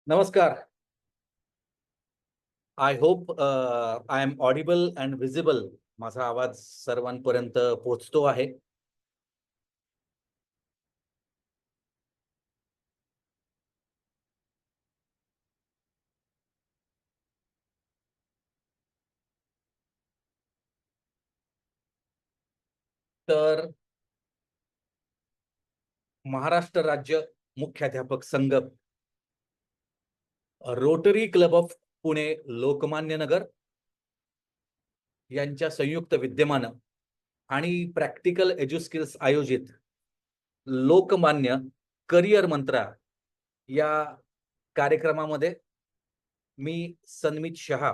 नमस्कार. I hope I am audible and visible. माझा आवाज सर्वांपर्यंत पोहोचतो आहे. तर महाराष्ट्र राज्य मुख्याध्यापक संघ, Rotary club of Pune Lokmanya Nagar यांच्या संयुक्त विद्यमानं आणि प्रॅक्टिकल एज्युस्किल्स आयोजित लोकमान्य करिअर मंत्रा या कार्यक्रमामध्ये मी सन्मित शहा,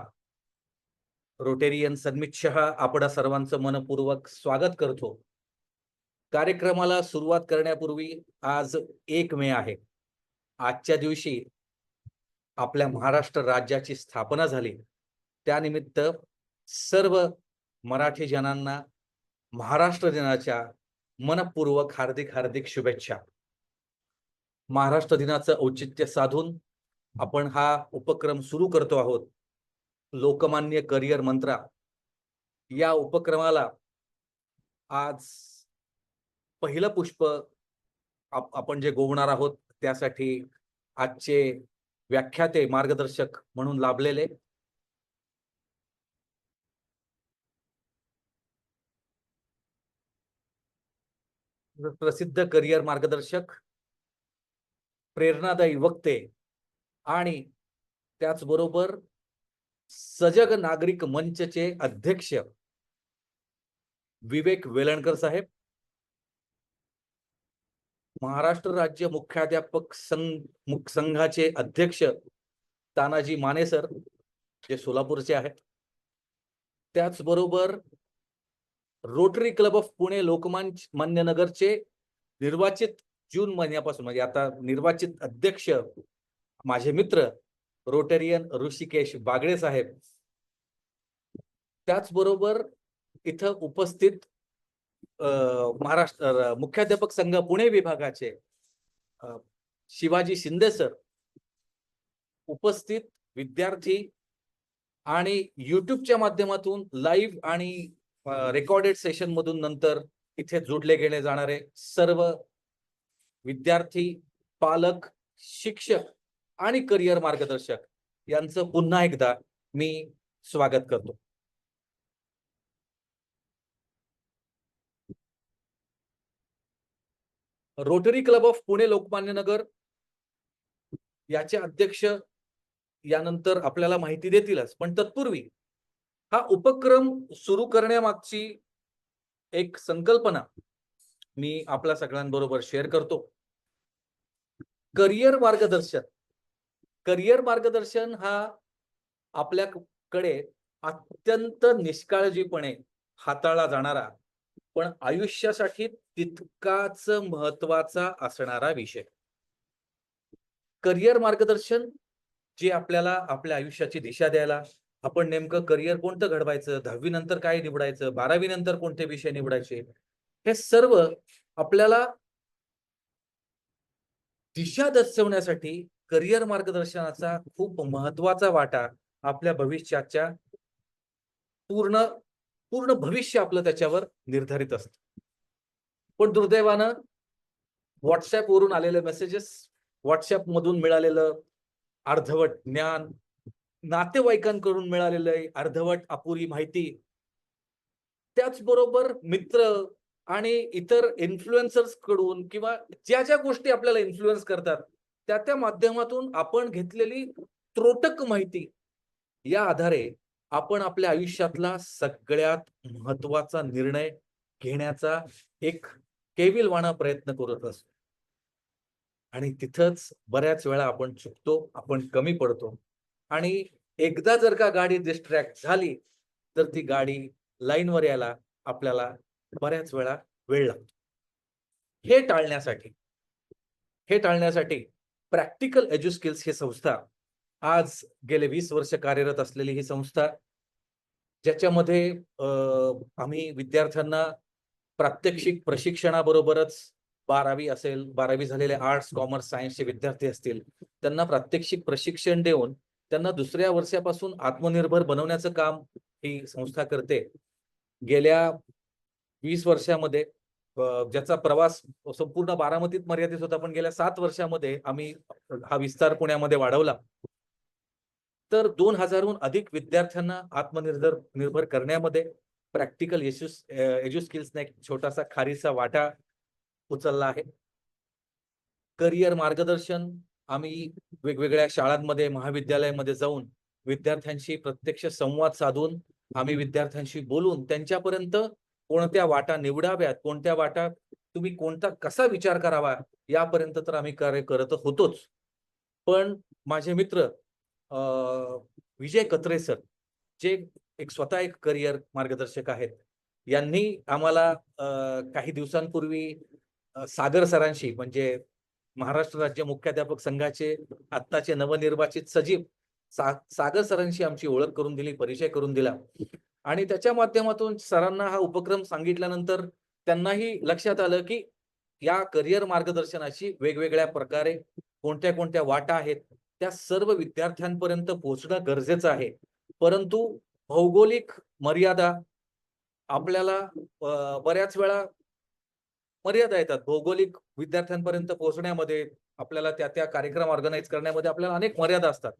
रोटेरियन सन्मित शहा, आपणा सर्वांचं मनपूर्वक स्वागत करतो. कार्यक्रमाला सुरुवात करण्यापूर्वी आज 1 मे आहे. आजच्या दिवशी आपल्या महाराष्ट्र राज्याची स्थापना झाली. त्यानिमित्त सर्व मराठी जनांना महाराष्ट्र दिनाच्या मनपूर्वक हार्दिक हार्दिक शुभेच्छा. महाराष्ट्र दिनाचं औचित्य साधून आपण हा उपक्रम सुरू करतो आहोत. लोकमान्य करिअर मंत्रा या उपक्रमाला आज पहिलं पुष्प आपण जे गोवणार आहोत त्यासाठी आजचे व्याख्याते मार्गदर्शक म्हणून लाभलेले प्रसिद्ध करिअर मार्गदर्शक, प्रेरणादायी वक्ते आणि त्याचबरोबर सजग नागरिक मंचचे अध्यक्ष विवेक वेलणकर साहेब, महाराष्ट्र राज्य मुख्याध्यापक संघाचे अध्यक्ष तानाजी माने सर, जे सोलापूरचे आहेत, त्याचबरोबर rotary club of Pune Lokmanya नगरचे निर्वाचित जून महिन्यापासून म्हणजे आता निर्वाचित अध्यक्ष माझे मित्र रोटेरियन ऋषिकेश बागडे साहेब, त्याचबरोबर इथं उपस्थित महाराष्ट्र मुख्याध्यापक संघ पुणे विभागाचे शिवाजी शिंदे सर, उपस्थित विद्यार्थी आणि युट्यूबच्या माध्यमातून लाईव्ह आणि रेकॉर्डेड सेशन मधून नंतर इथे जोडले गेले जाणारे सर्व विद्यार्थी, पालक, शिक्षक आणि करिअर मार्गदर्शक यांचं पुन्हा एकदा मी स्वागत करतो. Rotary club of Pune Lokmanya Nagar याचे अध्यक्ष यानंतर आपल्याला माहिती देतीलच, पण तत्पूर्वी हा उपक्रम सुरू करण्यामागची एक संकल्पना मी आपल्या सगळ्यांबरोबर शेअर करतो. करिअर मार्गदर्शन हा आपल्याकडे अत्यंत निष्काळजीपणे हाताळला जाणारा पण आयुष्यासाठी तितकाच महत्वाचा असणारा विषय. करिअर मार्गदर्शन जे आपल्याला आपल्या आयुष्याची दिशा द्यायला, आपण नेमकं करिअर कोणतं घडवायचं, 10वी नंतर काय निवडायचं, 12वी नंतर कोणते विषय निवडायचे, हे सर्व आपल्याला दिशा दर्शवण्यासाठी करिअर मार्गदर्शनाचा खूप महत्वाचा वाटा आपल्या भविष्याच्या पूर्ण भविष्य आपलं त्याच्यावर निर्धारित असतं. पण दुर्दैवानं व्हॉट्सअप वरून आलेले मेसेजेस, व्हॉट्सअप मधून मिळालेलं अर्धवट ज्ञान, नातेवाईकांकडून मिळालेलं अर्धवट अपुरी माहिती, त्याचबरोबर मित्र आणि इतर इन्फ्लुएन्सर्स कडून किंवा ज्या ज्या गोष्टी आपल्याला इन्फ्लुएन्स करतात त्या माध्यमातून आपण घेतलेली त्रोटक माहिती या आधारे आपण आपल्या आयुष्यातला सगळ्यात महत्वाचा निर्णय घेण्याचा एक केविलवाणा प्रयत्न करत असतो. आणि तिथंच बऱ्याच वेळा आपण चुकतो, आपण कमी पडतो आणि एकदा जर का गाडी डिस्ट्रॅक्ट झाली तर ती गाडी लाईनवर यायला आपल्याला बऱ्याच वेळा वेळ लागतो. हे टाळण्यासाठी प्रॅक्टिकल एज्युस्किल्स ही संस्था, आज गेले 20 वर्ष कार्यरत असलेली ही संस्था, ज्याच्यामध्ये आम्ही विद्यार्थ्यांना प्रात्यक्षिक प्रशिक्षणाबरोबरच 12वी असेल, 12वी झालेले आर्ट्स, कॉमर्स, सायन्सचे विद्यार्थी असतील, त्यांना प्रात्यक्षिक प्रशिक्षण देऊन त्यांना दुसऱ्या वर्षापासून आत्मनिर्भर बनवण्याचं काम ही संस्था करते. गेल्या 20 वर्षामध्ये ज्याचा प्रवास संपूर्ण बारामतीत मर्यादित होता, पण गेल्या 7 वर्षामध्ये आम्ही हा विस्तार पुण्यामध्ये वाढवला. तर 2000हून अधिक विद्यार्थ्यांना निर्भर करण्यामध्ये प्रॅक्टिकल एज्यू स्किल्सने एक छोटासा खारीचा वाटा उचलला आहे. करिअर मार्गदर्शन आम्ही वेगवेगळ्या शाळांमध्ये, महाविद्यालयामध्ये जाऊन विद्यार्थ्यांशी प्रत्यक्ष संवाद साधून आम्ही विद्यार्थ्यांशी बोलून त्यांच्यापर्यंत कोणत्या वाटा निवडाव्यात, कोणत्या वाटा तुम्ही कसा विचार करावा यापर्यंत तर आम्ही कार्य करत होतोच. पण माझे मित्र विजय कत्रे सर, जे स्वतः एक करिअर मार्गदर्शक आहेत, यांनी आम्हाला काही दिवसांपूर्वी सागर सरांशी, म्हणजे महाराष्ट्र राज्य मुख्याध्यापक संघाचे आत्ताचे नवनिर्वाचित सचिव सागर सरांशी आमची ओळख करून दिली, परिचय करून दिला. आणि त्याच्या माध्यमातून सरांना हा उपक्रम सांगितल्यानंतर त्यांनाही लक्षात आलं, की या करिअर मार्गदर्शनाची वेगवेगळ्या प्रकारे कोणत्या वाटा आहेत, त्या सर्व विद्यार्थ्यांपर्यंत पोहोचणं गरजेचं आहे. परंतु भौगोलिक मर्यादा आपल्याला बऱ्याच वेळा मर्यादा येतात. भौगोलिक विद्यार्थ्यांपर्यंत पोहोचण्यामध्ये आपल्याला त्या कार्यक्रम ऑर्गनाइज करण्यामध्ये आपल्याला अनेक मर्यादा असतात.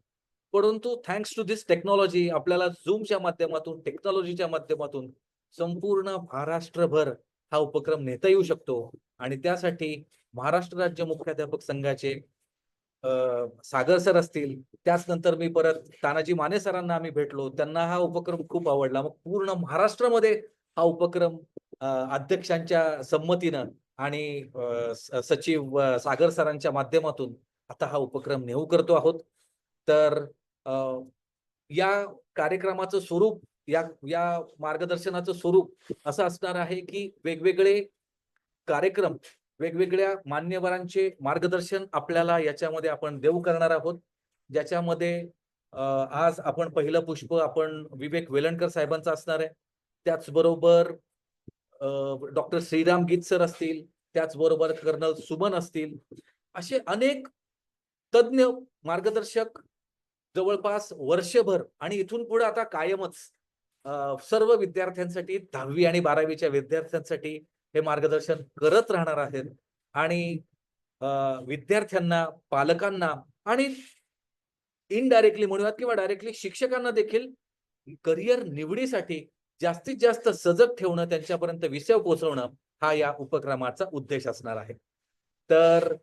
परंतु थँक्स टू धिस टेक्नॉलॉजी आपल्याला Zoomच्या माध्यमातून, टेक्नॉलॉजीच्या माध्यमातून संपूर्ण महाराष्ट्रभर हा उपक्रम नेता येऊ शकतो. आणि त्यासाठी महाराष्ट्र राज्य मुख्याध्यापक संघाचे सागर सर असतील, त्याच नंतर मी परत तानाजी माने सरांना आम्ही भेटलो. त्यांना हा उपक्रम खूप आवडला. मग पूर्ण महाराष्ट्रामध्ये हा उपक्रम अध्यक्षांच्या संमतीनं आणि सचिव सागर सरांच्या माध्यमातून आता हा उपक्रम नेऊ करतो आहोत. तर या कार्यक्रमाचं स्वरूप, या मार्गदर्शनाचं स्वरूप असं असणार आहे, की वेगवेगळे कार्यक्रम, वेगवेगळ्या मान्यवरांचे मार्गदर्शन आपल्याला याच्यामध्ये आपण देऊ करणार आहोत. ज्याच्यामध्ये आज आपण पहिलं पुष्प आपण विवेक वेलणकर साहेबांचं असणार आहे. त्याचबरोबर डॉक्टर श्रीराम गीत सर असतील, त्याचबरोबर कर्नल सुमन असतील, असे अनेक तज्ञ मार्गदर्शक जवळपास वर्षभर आणि इथून पुढे आता कायमच सर्व विद्यार्थ्यांसाठी 10वी आणि 12वीच्या विद्यार्थ्यांसाठी हे मार्गदर्शन करत राहणार आहेत. आणि विद्यार्थ्यांना, पालकांना आणि इनडायरेक्टली म्हणूयात किंवा डायरेक्टली शिक्षकांना देखील करिअर निवडीसाठी जास्तीत जास्त सजग ठेवणं, त्यांच्यापर्यंत विषय पोहोचवणं हा या उपक्रमाचा उद्देश असणार आहे. तर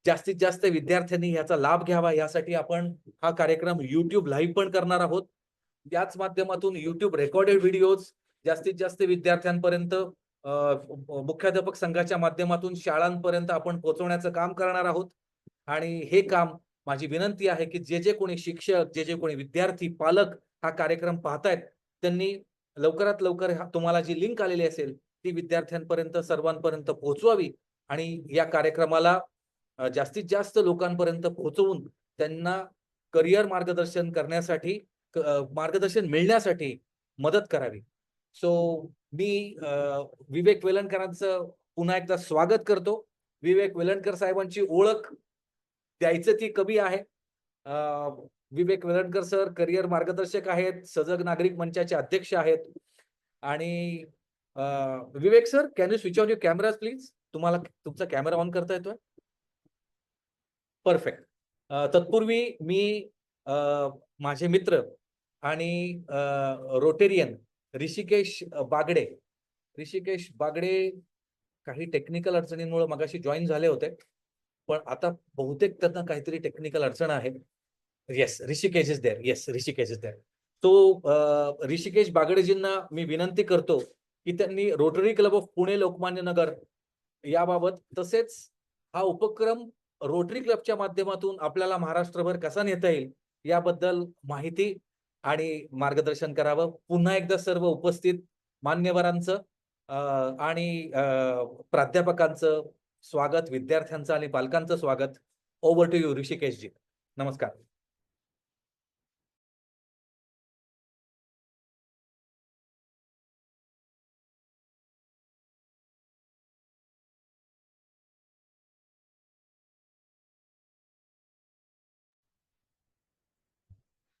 जास्तीत जास्त विद्यार्थ्यांनी याचा लाभ घ्यावा यासाठी आपण हा कार्यक्रम YouTube लाईव्ह पण करणार आहोत. याच माध्यमातून YouTube रेकॉर्डेड व्हिडिओज जास्तीत जास्त विद्यार्थ्यांपर्यंत मुख्याध्यापक संघाच्या माध्यमातून शाळांपर्यंत आपण पोहोचवण्याचं काम करणार आहोत. आणि हे काम, माझी विनंती आहे, की जे कोणी शिक्षक, जे कोणी विद्यार्थी, पालक हा कार्यक्रम पाहतायत, त्यांनी लवकरात लवकर तुम्हाला जी लिंक आलेली असेल ती विद्यार्थ्यांपर्यंत, सर्वांपर्यंत पोहोचवावी आणि या कार्यक्रमाला जास्तीत जास्त लोकांपर्यंत पोहोचवून त्यांना करिअर मार्गदर्शन करण्यासाठी, मार्गदर्शन मिळण्यासाठी मदत करावी. सो मी विवेक वेलणकरांचं पुन्हा एकदा स्वागत करतो. विवेक वेलणकर साहेबांची ओळख द्यायचं ती कमी आहे. विवेक वेलणकर सर करिअर मार्गदर्शक आहेत, सजग नागरिक मंचाचे अध्यक्ष आहेत. आणि Vivek sir, can you switch on your cameras please? तुम्हाला तुमचा कॅमेरा ऑन करता येतोय? परफेक्ट. तत्पूर्वी मी माझे मित्र आणि रोटेरियन ऋषिकेश बागडे काही टेक्निकल अडचणींमुळे मगाशी जॉईन झाले होते, पण आता बहुतेक त्यांना काहीतरी टेक्निकल अडचण आहे. Yes, Rishikesh is there. Yes, Rishikesh is there. तो ऋषिकेश बागडेजींना मी विनंती करतो की त्यांनी Rotary club of Pune Lokmanya Nagar याबाबत, तसेच हा उपक्रम रोटरी क्लबच्या माध्यमातून आपल्याला महाराष्ट्रभर कसा नेता येईल याबद्दल माहिती आणि मार्गदर्शन करावं. पुन्हा एकदा सर्व उपस्थित मान्यवरांचं आणि प्राध्यापकांचं स्वागत, विद्यार्थ्यांचं आणि पालकांचं स्वागत. ओव्हर टू यू ऋषिकेशजी. नमस्कार.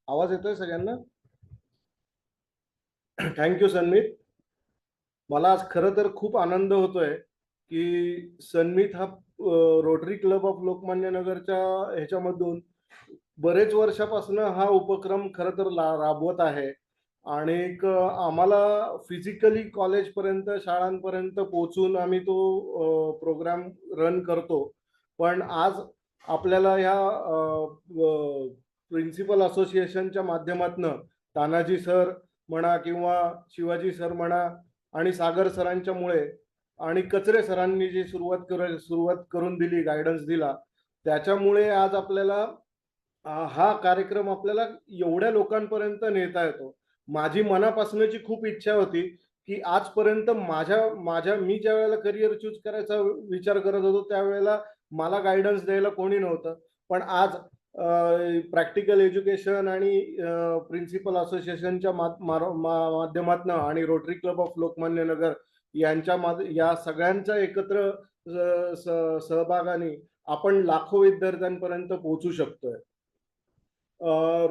आवाज येतोय सगळ्यांना? थँक्यू सन्मित. मला आज खरं तर खूप आनंद होतोय की सन्मित हा रोटरी क्लब ऑफ लोकमान्य नगरच्या ह्याच्यामधून बरेच वर्षापासून हा उपक्रम खरं तर राबवत आहे आणि आम्हाला फिजिकली कॉलेजपर्यंत शाळांपर्यंत पोहोचून आम्ही तो प्रोग्राम रन करतो. पण आज आपल्याला ह्या प्रिन्सिपल असोसिएशनच्या माध्यमातून तानाजी सर म्हणा किंवा शिवाजी सर म्हणा आणि सागर सरांच्यामुळे आणि कचरे सरांनी जी सुरुवात करून दिली, गायडन्स दिला, त्याच्यामुळे आज आपल्याला हा कार्यक्रम आपल्याला एवढ्या लोकांपर्यंत नेता येतो. माझी मनापासूनची खूप इच्छा होती की आजपर्यंत मी ज्या वेळेला करिअर चूज करायचा विचार करत होतो त्यावेळेला मला गायडन्स द्यायला कोणी नव्हतं. पण आज प्रॅक्टिकल एज्युकेशन आणि प्रिन्सिपल असोसिएशनच्या माध्यमातून आणि रोटरी क्लब ऑफ लोकमान्य नगर या सगळ्यांच्या एकत्र सहभागाने आपण लाखो विद्यार्थ्यांपर्यंत पोहोचू शकतोय.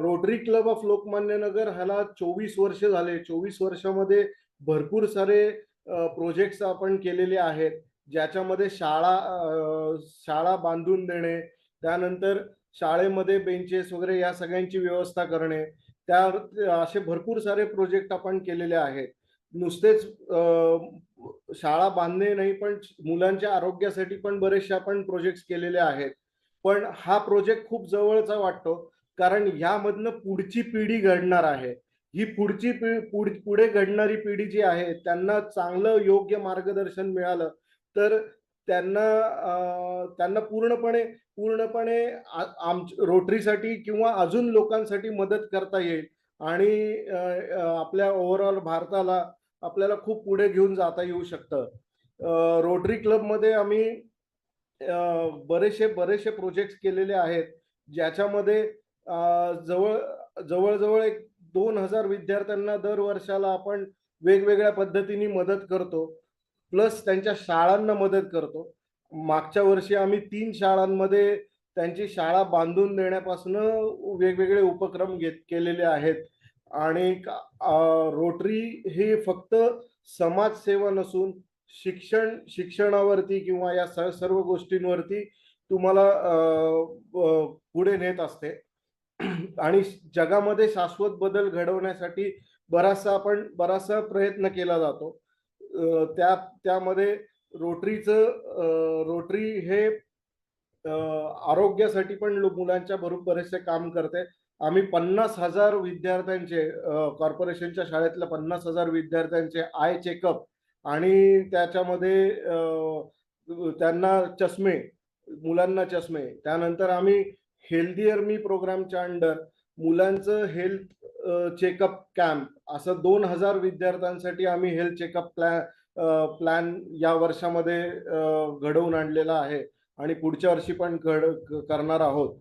रोटरी क्लब ऑफ लोकमान्य नगर ह्याला 24 वर्ष झाले. 24 वर्षामध्ये भरपूर सारे प्रोजेक्ट्स आपण केलेले आहेत, ज्याच्यामध्ये शाळा बांधून देणे, त्यानंतर शाळेमध्ये बेंचेस वगैरे या सगळ्यांची व्यवस्था करणे, असे भरपूर सारे प्रोजेक्ट आपण केलेले आहेत. नुसतेच शाळा बांधणे नाही, पण मुलांच्या आरोग्यासाठी पण बरेचसे आपण प्रोजेक्ट केलेले आहेत. पण हा प्रोजेक्ट खूप जवळचा वाटतो, कारण यामधनं पुढची पिढी घडणार आहे. ही पुढे घडणारी पिढी जी आहे त्यांना चांगलं योग्य मार्गदर्शन मिळालं तर त्यांना पूर्णपणे रोटरीसाठी किंवा अजून लोकांसाठी मदत करता येईल आणि आपल्या ओव्हरऑल भारताला आपल्याला खूप पुढे घेऊन जाता येऊ शकतं. रोटरी क्लबमध्ये आम्ही बरेचसे प्रोजेक्ट केलेले आहेत, ज्याच्यामध्ये जवळजवळ 2000 विद्यार्थ्यांना दर वर्षाला आपण वेगवेगळ्या पद्धतीने मदत करतो, प्लस त्यांच्या शाळांना मदत करतो. मागच्या वर्षी आम्ही 3 शाळांमध्ये त्यांची शाळा बांधून देण्यापासून वेगवेगळे उपक्रम केलेले आहेत. आणि रोटरी हे फक्त समाजसेवा नसून शिक्षणावरती किंवा या सर्व गोष्टींवरती तुम्हाला पुढे नेत असते आणि जगामध्ये शाश्वत बदल घडवण्यासाठी बराचसा प्रयत्न केला जातो. त्यामध्ये रोटरी हे आरोग्यासाठी पण मुलांच्या बरेचसे काम करते. आम्ही 50,000 विद्यार्थ्यांचे कॉर्पोरेशनच्या शाळेतल्या 50,000 विद्यार्थ्यांचे आय चेकअप आणि त्याच्यामध्ये त्यांना मुलांना चष्मे, त्यानंतर आम्ही हेल्दियर मी प्रोग्रामच्या अंडर मुलांचं हेल्थ चेकअप कॅम्प असं 2000 विद्यार्थ्यांसाठी आम्ही हेल्थ चेकअप प्लॅन या वर्षामध्ये घडवून आणलेला आहे आणि पुढच्या वर्षी पण करणार आहोत.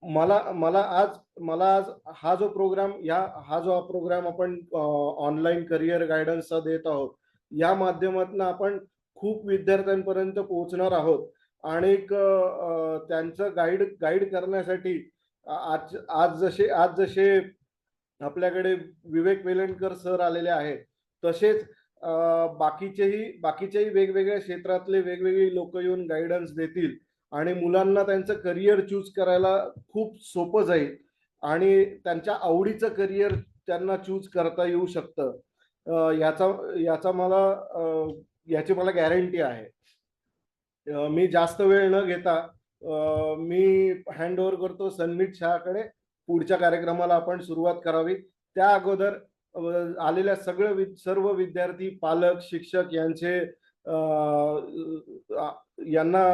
मला आज हा जो प्रोग्राम आपण ऑनलाईन करिअर गायडन्सचा देत आहोत, या माध्यमातून आपण खूप विद्यार्थ्यांपर्यंत पोहोचणार आहोत आणि त्यांचं गाईड करण्यासाठी आज जसे आपल्याकडे विवेक वेलणकर सर आलेले आहेत, तसेच बाकीचेही वेगवेगळ्या क्षेत्रातले वेगवेगळे लोक येऊन गायडन्स देतील आणि मुलांना त्यांचं करिअर चूज करायला खूप सोपं जाईल आणि त्यांच्या आवडीचं करिअर त्यांना चूज करता येऊ शकतं. याची मला गॅरंटी आहे. मी जास्त वेळ न घेता मी हँड ओव्हर करतो सन्मित शाहकडे. पुढच्या कार्यक्रमाला आपण सुरुवात करावी. त्या अगोदर आलेल्या सर्व विद्यार्थी, पालक, शिक्षक यांना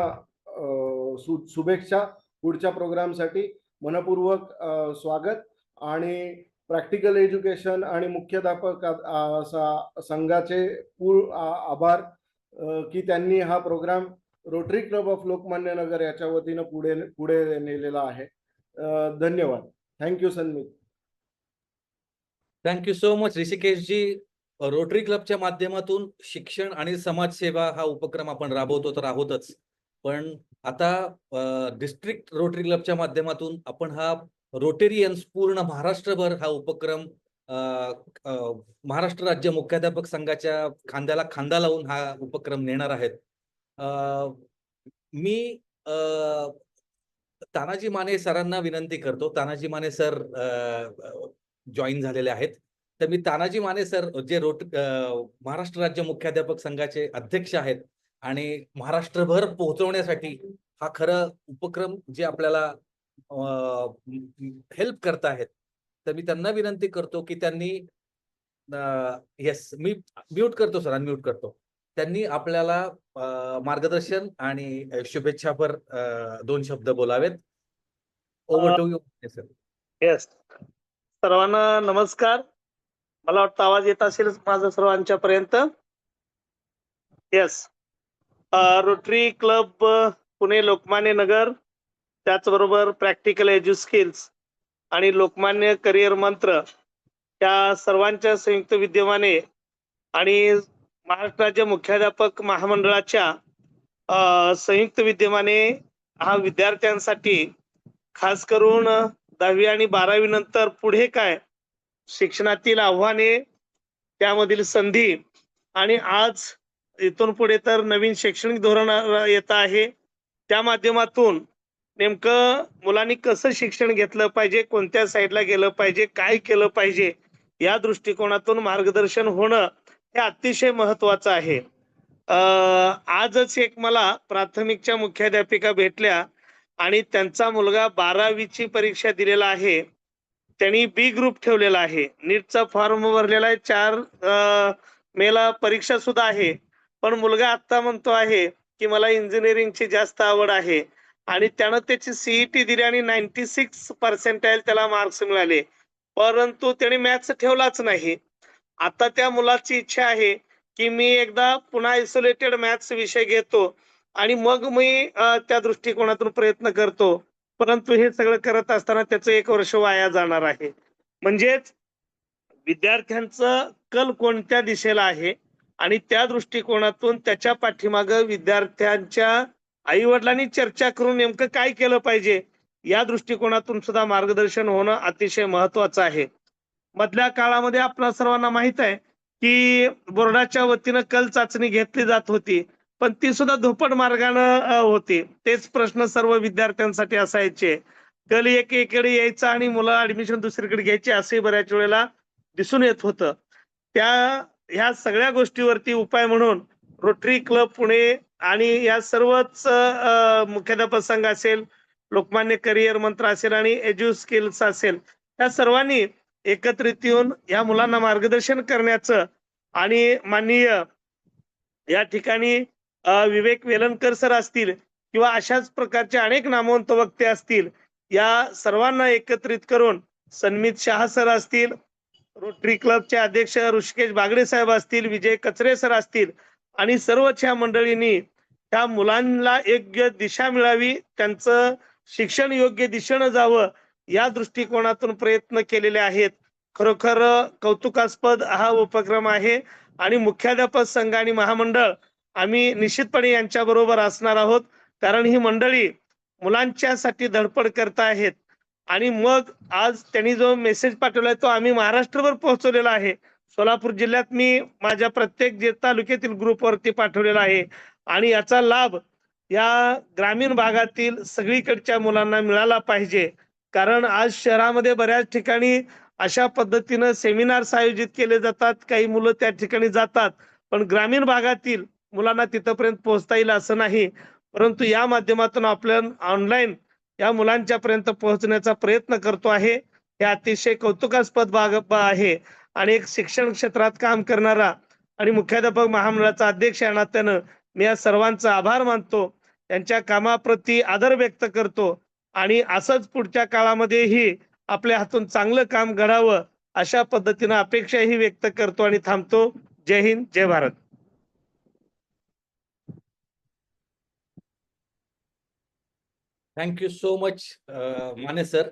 शुभेच्छा पुढच्या प्रोग्रामसाठी. मनपूर्वक स्वागत आणि प्रॅक्टिकल एज्युकेशन आणि मुख्याध्यापक संघाचे आभार की त्यांनी हा programme Rotary club of Lokmanya Nagar याच्या वतीनं पुढे नेलेला आहे. धन्यवाद. Thank you Sanmit. Thank you so much ऋषिकेशजी. रोटरी क्लबच्या माध्यमातून शिक्षण आणि समाजसेवा हा उपक्रम आपण राबवतो तर आहोतच, पण आता डिस्ट्रिक्ट रोटरी क्लबच्या माध्यमातून आपण हा रोटेरियन्स पूर्ण महाराष्ट्रभर हा उपक्रम अ, अ, महाराष्ट्र राज्य मुख्याध्यापक संघाच्या खांद्याला खांदा लावून हा उपक्रम नेणार आहेत. अ, मी अ, तानाजी माने सरांना विनंती करतो. तानाजी माने सर जॉईन झालेले आहेत. तर मी तानाजी माने सर जे महाराष्ट्र राज्य मुख्याध्यापक संघाचे अध्यक्ष आहेत आणि महाराष्ट्रभर पोहोचवण्यासाठी हा खरं उपक्रम जे आपल्याला हेल्प करत आहेत. तर मी त्यांना विनंती करतो, की त्यांनी येस मी म्यूट करतो सर, अनम्यूट करतो. त्यांनी आपल्याला मार्गदर्शन आणि शुभेच्छापर 2 शब्द बोलावेत. Over to you sir. Yes, सर्वांना नमस्कार. मला वाटतं आवाज येत असेल माझा सर्वांच्या पर्यंत. Yes, Rotary Club Pune Lokmanya Nagar, त्याचबरोबर प्रॅक्टिकल एज्यू स्किल्स आणि लोकमान्य करिअर मंत्र या सर्वांच्या संयुक्त विद्यमाने आणि महाराष्ट्र राज्य मुख्याध्यापक महामंडळाच्या संयुक्त विद्यमाने हा विद्यार्थ्यांसाठी खास करून 10वी आणि 12वी नंतर पुढे काय शिक्षणातील आव्हाने, त्यामधील संधी आणि आज इथून पुढे तर नवीन शैक्षणिक धोरण येत आहे. त्या माध्यमातून नेमकं मुलांनी कसं शिक्षण घेतलं पाहिजे, कोणत्या साईडला गेलं पाहिजे, काय केलं पाहिजे, या दृष्टिकोनातून मार्गदर्शन होणं हे अतिशय महत्वाचं आहे. आजच एक मला प्राथमिकच्या मुख्याध्यापिका भेटल्या आणि त्यांचा मुलगा 12वीची परीक्षा दिलेला आहे. त्यांनी बी ग्रुप ठेवलेला आहे. नीटचा फॉर्म भरलेला आहे. 4 मेला परीक्षा सुद्धा आहे. पण मुलगा आता म्हणतो आहे, की मला इंजिनिअरिंगची जास्त आवड आहे आणि त्यानं त्याची सीईटी दिली आणि 96% त्याला मार्क्स मिळाले. परंतु त्याने मॅथ्स ठेवलाच नाही. आता त्या मुलाची इच्छा आहे, की मी एकदा पुन्हा आयसोलेटेड मॅथ्स विषय घेतो आणि मग मी त्या दृष्टिकोनातून प्रयत्न करतो. परंतु हे सगळं करत असताना त्याचं 1 वर्ष वाया जाणार आहे. म्हणजेच विद्यार्थ्यांचं कल कोणत्या दिशेला आहे आणि त्या दृष्टिकोनातून त्याच्या पाठीमागं विद्यार्थ्यांच्या आई-वडिलांनी चर्चा करून नेमकं काय केलं पाहिजे, या दृष्टिकोनातून सुद्धा मार्गदर्शन होणं अतिशय महत्वाचं आहे. मधल्या काळामध्ये आपल्या सर्वांना माहित आहे, की बोर्डाच्या वतीनं कल चाचणी घेतली जात होती. पण ती सुद्धा धोपट मार्गानं होती. तेच प्रश्न सर्व विद्यार्थ्यांसाठी असायचे. कल एकीकडे यायचा आणि मुलं ऍडमिशन दुसरीकडे घ्यायची असंही बऱ्याच वेळेला दिसून येत होतं. ह्या सगळ्या गोष्टीवरती उपाय म्हणून रोटरी क्लब पुणे आणि या सर्वच मुख्याध्यापक संघ असेल, लोकमान्य करिअर मंत्र असेल आणि एज्यू स्किल्स असेल, या सर्वांनी एकत्रित येऊन या मुलांना मार्गदर्शन करण्याचं आणि माननीय या ठिकाणी विवेक वेलणकर सर असतील किंवा अशाच प्रकारचे अनेक नामवंत वक्ते असतील, या सर्वांना एकत्रित करून सन्मित शाह सर असतील, रोटरी क्लबचे अध्यक्ष ऋषिकेश बागडे साहेब असतील, विजय कचरे सर असतील आणि सर्वच ह्या मंडळींनी त्या मुलांना योग्य दिशा मिळावी, त्यांचं शिक्षण योग्य दिशेनं जावं, या दृष्टिकोनातून प्रयत्न केलेले आहेत. खरोखर कौतुकास्पद हा उपक्रम आहे आणि मुख्याध्यापक संघ आणि महामंडळ आम्ही निश्चितपणे यांच्या बरोबर असणार आहोत. कारण ही मंडळी मुलांच्यासाठी धडपड करत आहेत आणि मग आज त्यांनी जो मेसेज पाठवलाय तो आम्ही महाराष्ट्रभर पोहोचवलेला आहे. सोलापूर जिल्ह्यात मी माझ्या प्रत्येक तालुक्यातील ग्रुपवरती पाठवलेला आहे आणि याचा लाभ या ग्रामीण भागातील सगळीकडच्या मुलांना मिळाला पाहिजे. कारण आज शहरामध्ये बऱ्याच ठिकाणी अशा पद्धतीनं सेमिनार्स आयोजित केले जातात. काही मुलं त्या ठिकाणी जातात, पण ग्रामीण भागातील मुलांना तिथपर्यंत पोहोचता येईल असं नाही. परंतु या माध्यमातून आपण ऑनलाईन या मुलांच्या पर्यंत पोहोचण्याचा प्रयत्न करतो आहे. हे अतिशय कौतुकास्पद बाब आहे आणि एक शिक्षण क्षेत्रात काम करणारा आणि मुख्याध्यापक महामंडळाचा अध्यक्ष या नात्यानं मी या सर्वांचा आभार मानतो. त्यांच्या कामाप्रती आदर व्यक्त करतो आणि असंच पुढच्या काळामध्येही आपल्या हातून चांगलं काम घडावं अशा पद्धतीनं अपेक्षाही व्यक्त करतो आणि थांबतो. Jai Hind, Jai Bharat. Thank you so much Mane sir.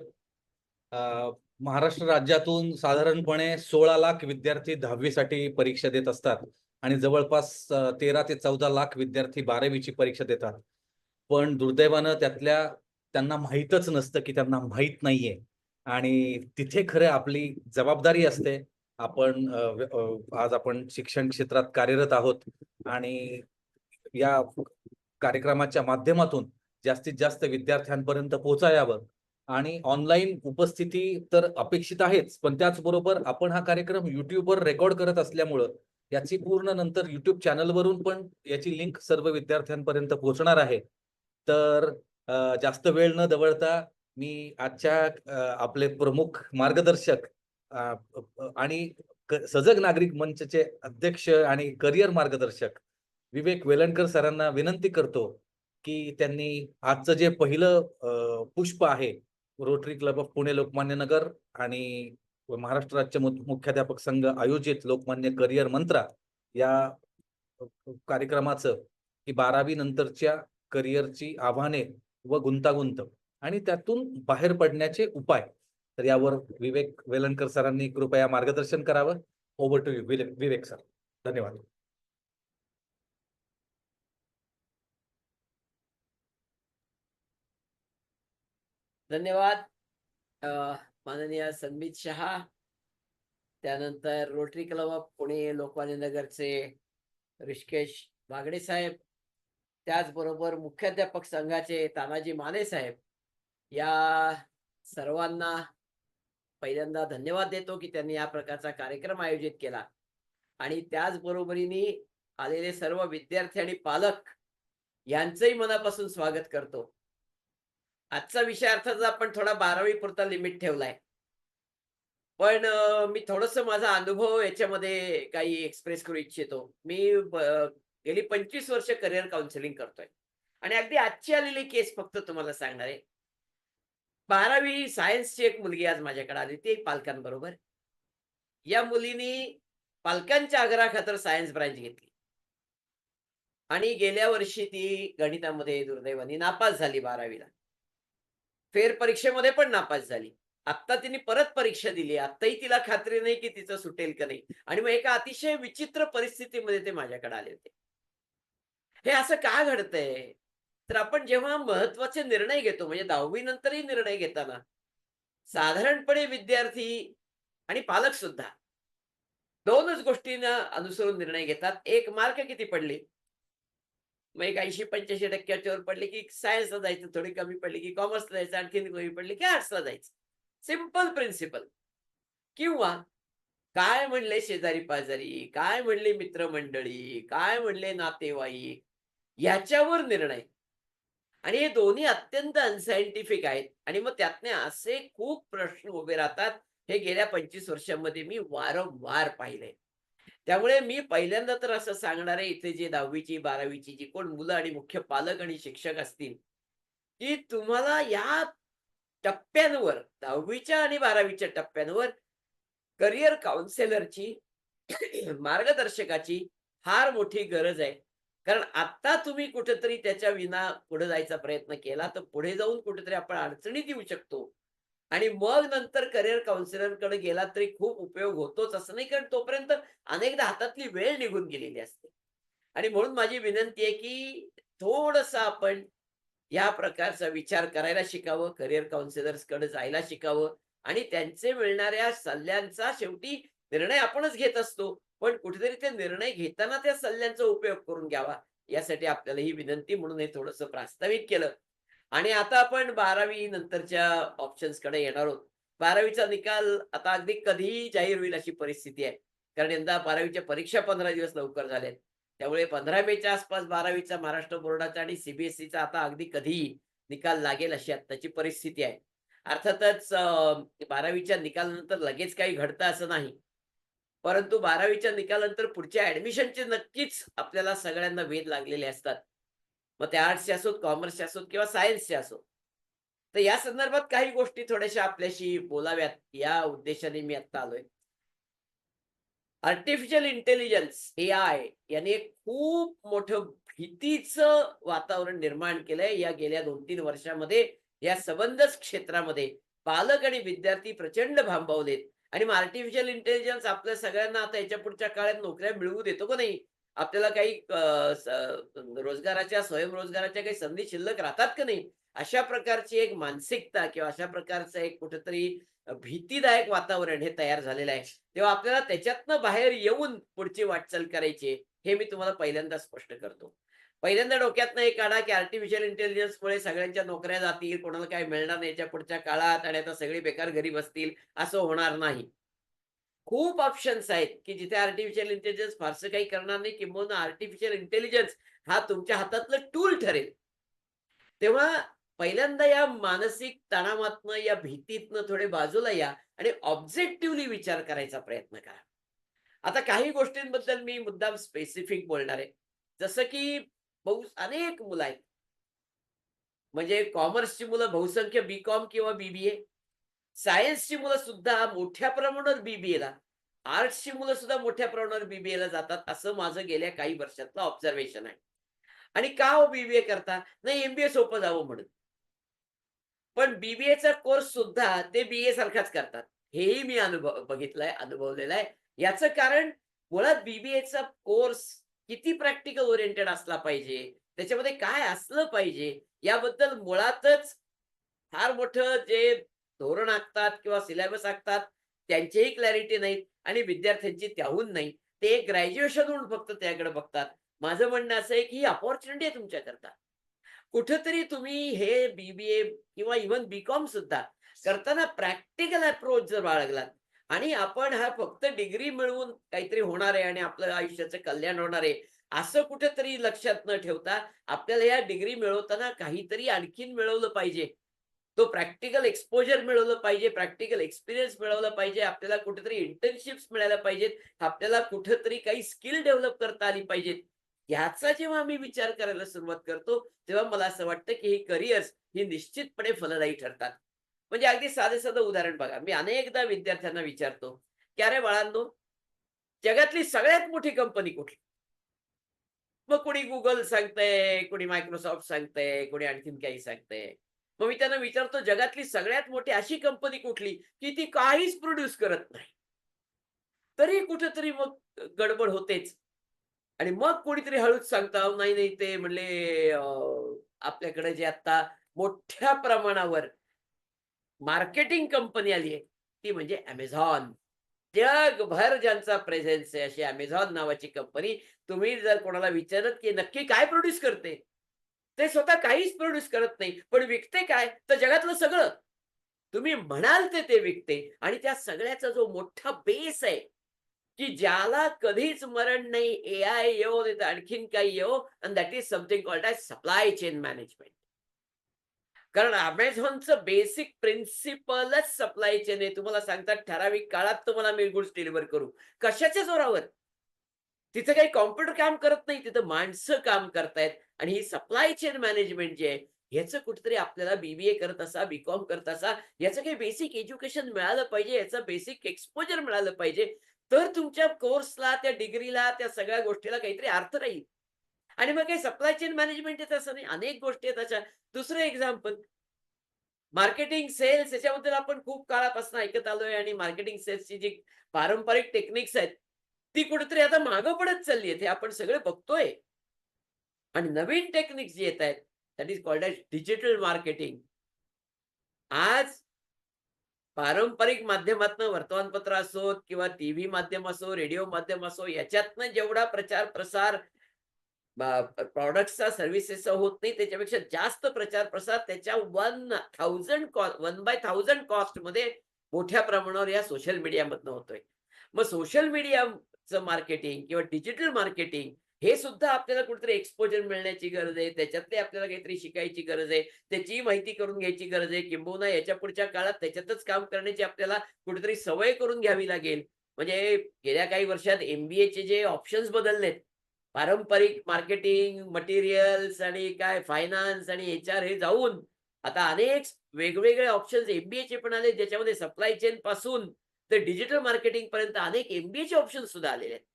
Maharashtra राज्यातून साधारणपणे 16 लाख विद्यार्थी 10वी साठी परीक्षा देत असतात आणि जवळपास 13 ते 14 लाख विद्यार्थी 12वीची परीक्षा देतात. पण दुर्दैवानं त्यांना माहीतच नसतं की त्यांना माहीत नाहीये. आणि तिथे खरं आपली जबाबदारी असते. आज आपण शिक्षण क्षेत्रात कार्यरत आहोत आणि या कार्यक्रमाच्या माध्यमातून जास्तीत जास्त विद्यार्थ्यांपर्यंत पोहोचायावं. आणि ऑनलाईन उपस्थिती तर अपेक्षित आहेच, पण त्याचबरोबर आपण हा कार्यक्रम YouTubeवर रेकॉर्ड करत असल्यामुळं याची पूर्ण नंतर YouTube चॅनलवरून पण याची लिंक सर्व विद्यार्थ्यांपर्यंत पोहोचणार आहे. तर जास्त वेळ न दवडता मी आजच्या आपले प्रमुख मार्गदर्शक आणि सजग नागरिक मंचचे अध्यक्ष आणि करिअर मार्गदर्शक विवेक वेलणकर सरांना विनंती करतो, की त्यांनी आजचं जे पहिलं पुष्प आहे, Rotary club of Pune Lokmanya Nagar आणि महाराष्ट्र राज्य मुख्याध्यापक संघ आयोजित लोकमान्य करिअर मंत्रा या कार्यक्रमाचं, की 12वी नंतरच्या करिअरची आव्हाने व गुंतागुंत आणि त्यातून बाहेर पडण्याचे उपाय. तर यावर विवेक वेलणकर सरांनी कृपया मार्गदर्शन करावं. Over to you Vivek sir. धन्यवाद. धन्यवाद माननीय संबित शहा, त्यानंतर rotary club of Pune Lokmanya नगरचे ऋषिकेश बागडे साहेब, त्याचबरोबर मुख्याध्यापक संघाचे तानाजी माने साहेब, या सर्वांना पहिल्यांदा धन्यवाद देतो की त्यांनी या प्रकारचा कार्यक्रम आयोजित केला. आणि त्याचबरोबरीने आलेले सर्व विद्यार्थी आणि पालक यांचंही मनापासून स्वागत करतो. आजचा विषय अर्थातच आपण थोडा 12वी पुरता लिमिट ठेवलाय. पण मी थोडस माझा अनुभव याच्यामध्ये काही एक्सप्रेस करू इच्छितो. मी गेली 25 वर्ष करिअर काउन्सिलिंग करतोय आणि अगदी आजची आलेली केस फक्त तुम्हाला सांगणार आहे. 12वी सायन्सची एक मुलगी आज माझ्याकडे आली, ती पालकांबरोबर. या मुलीनी पालकांच्या आग्रहाखातर सायन्स ब्रांच घेतली आणि गेल्या वर्षी ती गणितामध्ये दुर्दैवाने नापास झाली 12वीला. फेर परीक्षेमध्ये पण नापास झाली. आत्ता तिने परत परीक्षा दिली. आत्ताही तिला खात्री नाही की तिचं सुटेल का नाही. आणि मग एका अतिशय विचित्र परिस्थितीमध्ये ते माझ्याकडे आले होते. हे असं का घडतंय? तर आपण जेव्हा महत्वाचे निर्णय घेतो, म्हणजे 10वी नंतरही निर्णय घेताना साधारणपणे विद्यार्थी आणि पालक सुद्धा 2च गोष्टींना अनुसरून निर्णय घेतात. एक, मार्क किती पडले? मग एक 80-85% वर पडले की सायन्सला जायचं, थोडी कमी पडली की कॉमर्सला जायचं, आणखीन कमी पडली की आर्ट्सला जायचं. Simple principle. किंवा काय म्हणले शेजारी पाजारी, काय म्हणले मित्रमंडळी, काय म्हणले नातेवाईक, याच्यावर निर्णय. आणि हे दोन्ही अत्यंत अनसायंटिफिक आहेत. आणि मग त्यातने असे खूप प्रश्न उभे राहतात. हे गेल्या 25 वर्षांमध्ये मी वारंवार पाहिले. त्यामुळे मी पहिल्यांदा तर असं सांगणार आहे, इथे जे 10वीची 12वीची जी कोण मुलं आणि मुख्य पालक आणि शिक्षक असतील, की तुम्हाला या टप्प्यांवर 10वीच्या आणि 12वीच्या टप्प्यांवर करिअर काउन्सिलरची मार्गदर्शकाची फार मोठी गरज आहे. कारण आता तुम्ही कुठेतरी त्याच्या विना पुढे जायचा प्रयत्न केला तर पुढे जाऊन कुठेतरी आपण अडचणीत येऊ शकतो. आणि मग नंतर करिअर काउन्सिलरकडे गेला तरी खूप उपयोग होतोच असं नाही, कारण तोपर्यंत अनेकदा हातातली वेळ निघून गेलेली असते. आणि म्हणून माझी विनंती आहे की थोडंसं आपण या प्रकारचा विचार करायला शिकावं, करिअर काउन्सिलर्सकडे जायला शिकावं आणि त्यांचे मिळणाऱ्या सल्ल्यांचा शेवटी निर्णय आपणच घेत असतो. पण कुठेतरी ते निर्णय घेताना त्या सल्ल्यांचा उपयोग करून घ्यावा, यासाठी आपल्याला ही विनंती म्हणून हे थोडंसं प्रास्ताविक केलं. आणि आता आपण 12वी नंतरच्या ऑप्शन्सकडे येणार आहोत. 12वीचा निकाल आता अगदी कधीही जाहीर होईल अशी परिस्थिती आहे. कारण यंदा 12वीच्या परीक्षा 15 दिवस लवकर झाल्यात. त्यामुळे 15 मेच्या आसपास 12वीचा महाराष्ट्र बोर्डाचा आणि सीबीएसईचा आता अगदी कधीही निकाल लागेल अशी आत्ताची परिस्थिती आहे. अर्थातच 12वीच्या निकालानंतर लगेच काही घडतं असं नाही. परंतु 12वीच्या निकालानंतर पुढच्या ॲडमिशनचे नक्कीच आपल्याला सगळ्यांना वेध लागलेले असतात. मग ते आर्ट्सचे असोत, कॉमर्सचे असोत किंवा सायन्सचे असोत. तर या संदर्भात काही गोष्टी थोड्याशा आपल्याशी बोलाव्यात, या उद्देशाने मी आत्ता आलोय. आर्टिफिशियल इंटेलिजन्स AI याने एक खूप मोठं भीतीचं वातावरण निर्माण केलंय. या गेल्या 2-3 वर्षामध्ये या सबंधच क्षेत्रामध्ये पालक आणि विद्यार्थी प्रचंड भांबावलेत. आणि मग आर्टिफिशियल इंटेलिजन्स आपल्या सगळ्यांना आता याच्या पुढच्या काळात नोकऱ्या मिळवू देतो का नाही? आपल्याला काही रोजगाराच्या स्वयंरोजगाराच्या काही संधी शिल्लक राहतात का नाही, अशा प्रकारची एक मानसिकता किंवा अशा प्रकारचं एक कुठेतरी भीतीदायक वातावरण हे तयार झालेलं आहे. तेव्हा आपल्याला त्याच्यातनं बाहेर येऊन पुढची वाटचाल करायची आहे, हे मी तुम्हाला पहिल्यांदा स्पष्ट करतो. पहिल्यांदा डोक्यातनं हे काढा की आर्टिफिशियल इंटेलिजन्समुळे सगळ्यांच्या नोकऱ्या जातील, कोणाला काही मिळणार नाही याच्या पुढच्या काळात आणि आता सगळे बेकार घरी बसतील, असं होणार नाही. खूप ऑप्शन्स आहेत की जिथे आर्टिफिशियल इंटेलिजन्स फारसं काही करणार नाही, किंबहुना आर्टिफिशियल इंटेलिजन्स हा तुमच्या हातातलं टूल ठरेल. तेव्हा पहिल्यांदा या मानसिक तणावातनं, या भीतीतनं थोडे बाजूला या आणि ऑब्जेक्टिव्हली विचार करायचा प्रयत्न करा. आता काही गोष्टींबद्दल मी मुद्दाम स्पेसिफिक बोलणार आहे. जसं की अनेक मुलं आहेत. म्हणजे कॉमर्सची मुलं बहुसंख्य बी.कॉम किंवा बी.बी.ए. सायन्सची मुलं सुद्धा मोठ्या प्रमाणावर बी.बी.ए.ला, आर्ट्सची मुलं सुद्धा मोठ्या प्रमाणावर बी.बी.ए.ला जातात, असं माझं गेल्या काही वर्षातलं ऑब्झर्वेशन आहे. आणि का हो बी.बी.ए. करता? नाही, एम.बी.ए. सोपं जावं म्हणून. पण बी.बी.ए.चा कोर्स सुद्धा ते बी.ए. सारखाच करतात. हेही मी बघितलंय, अनुभवलेलं आहे. याचं कारण मुळात बी.बी.ए.चा कोर्स किती प्रॅक्टिकल ओरिएंटेड असला पाहिजे, त्याच्यामध्ये काय असलं पाहिजे, याबद्दल मुळातच फार मोठं जे धोरण आखतात किंवा सिलेबस आखतात, त्यांचीही क्लॅरिटी नाही आणि विद्यार्थ्यांची त्याहून नाही. ते ग्रॅज्युएशन होऊन फक्त त्याकडे बघतात. माझं म्हणणं असं आहे की ही अपॉर्च्युनिटी आहे तुमच्याकरता. कुठेतरी तुम्ही हे बी.बी.ए. किंवा इव्हन बी.कॉम सुद्धा करताना प्रॅक्टिकल अप्रोच जर बाळगलात आणि आपण हा फक्त डिग्री मिळवून काहीतरी होणार आहे आणि आपलं आयुष्याचं कल्याण होणार आहे, असं कुठेतरी लक्षात न ठेवता आपल्याला या डिग्री मिळवताना काहीतरी आणखीन मिळवलं पाहिजे. तो प्रॅक्टिकल एक्सपोजर मिळवलं पाहिजे, प्रॅक्टिकल एक्सपिरियन्स मिळवला पाहिजे, आपल्याला कुठेतरी इंटर्नशिप्स मिळायला पाहिजेत, आपल्याला कुठेतरी काही स्किल डेव्हलप करता आली पाहिजेत. ह्याचा जेव्हा आम्ही विचार करायला सुरुवात करतो, तेव्हा मला असं वाटतं की ही करिअर्स ही निश्चितपणे फलदायी ठरतात. म्हणजे अगदी साधं उदाहरण बघा. मी अनेकदा विद्यार्थ्यांना विचारतो, की "अरे बाळांनो, जगातली सगळ्यात मोठी कंपनी कुठली?" मग कोणी Google सांगतंय, कोणी Microsoft सांगतंय, कोणी आणखीन काही सांगतंय. मग मी त्यांना विचारतो, "जगातली सगळ्यात मोठी अशी कंपनी कुठली, की ती काहीच प्रोड्यूस करत नाही?" तरी कुठेतरी मग गडबड होतेच. आणि मग कोणीतरी हळूच सांगतं, "अहो नाही, ते म्हणले आपल्याकडे जे आता मोठ्या प्रमाणावर मार्केटिंग कंपनी आली आहे, ती म्हणजे Amazon." जगभर ज्यांचा प्रेझेन्स आहे अशी Amazon नावाची कंपनी. तुम्ही जर कोणाला विचारत की नक्की काय प्रोड्यूस करते? ते स्वतः काहीच प्रोड्यूस करत नाही. पण विकते काय? तर जगातलं सगळं. तुम्ही म्हणाल ते विकते आणि त्या सगळ्याचा जो मोठा बेस आहे, की ज्याला कधीच मरण नाही, एआय येवो नाही तर आणखीन काही येवो, and that is something called as supply chain management. कारण Amazonचं बेसिक प्रिन्सिपलच सप्लाय चेन आहे. तुम्हाला सांगतात ठराविक काळात तुम्हाला मी गुड्स डिलिव्हर करू. कशाच्या जोरावर? तिथं काही कॉम्प्युटर काम करत नाही, तिथं माणसं काम करतायत आणि ही सप्लाय चेन मॅनेजमेंट जे आहे, ह्याचं कुठेतरी आपल्याला बी करत असा, बी.कॉम करत असा, याचं काही बेसिक एज्युकेशन मिळालं पाहिजे, याचं बेसिक एक्सपोजर मिळालं पाहिजे. तर तुमच्या कोर्सला, त्या डिग्रीला, त्या सगळ्या गोष्टीला काहीतरी अर्थ राहील. आणि मग काही सप्लाय चेन मॅनेजमेंट आहे तसं नाही. अनेक गोष्टी आहेत अशा. दुसरं एक्झाम्पल, मार्केटिंग, सेल्स याच्याबद्दल आपण खूप काळापासून ऐकत आलोय आणि मार्केटिंग सेल्सची जी पारंपरिक टेक्निक्स आहेत, ती कुठेतरी आता मागं पडत चालली आहेत. हे आपण सगळे बघतोय. आणि नवीन टेक्निक्स जी येत आहेत, that is called as digital marketing. आज पारंपरिक माध्यमातनं वर्तमानपत्र असोत किंवा टीव्ही माध्यम असो, रेडिओ माध्यम असो, याच्यातनं जेवढा प्रचार-प्रसार प्रॉडक्ट्सचा, सर्व्हिसेसचा होत नाही, त्याच्यापेक्षा जास्त प्रचार-प्रसार त्याच्या 1/1000 कॉस्टमध्ये मोठ्या प्रमाणावर या सोशल मीडियामधनं होतोय. मग सोशल मीडियाचं मार्केटिंग किंवा डिजिटल मार्केटिंग हे सुद्धा आपल्याला कुठेतरी एक्सपोजर मिळण्याची गरज आहे. त्याच्यातली आपल्याला काहीतरी शिकायची गरज आहे. त्याची माहिती करून घ्यायची गरज आहे. किंबहुना याच्या पुढच्या काळात त्याच्यातच काम करण्याची आपल्याला कुठेतरी सवय करून घ्यावी लागेल. म्हणजे गेल्या काही वर्षात एम-बी-एचे जे ऑप्शन्स बदललेत, पारंपरिक मार्केटिंग, मटेरियल्स आणि काय फायनान्स आणि एच-आर हे जाऊन आता अनेक वेगवेगळे ऑप्शन्स एम-बी-एचे पण आले, ज्याच्यामध्ये सप्लाय चेन पासून ते डिजिटल मार्केटिंग पर्यंत अनेक एम-बी-एचे ऑप्शन्स सुद्धा आलेले आहेत.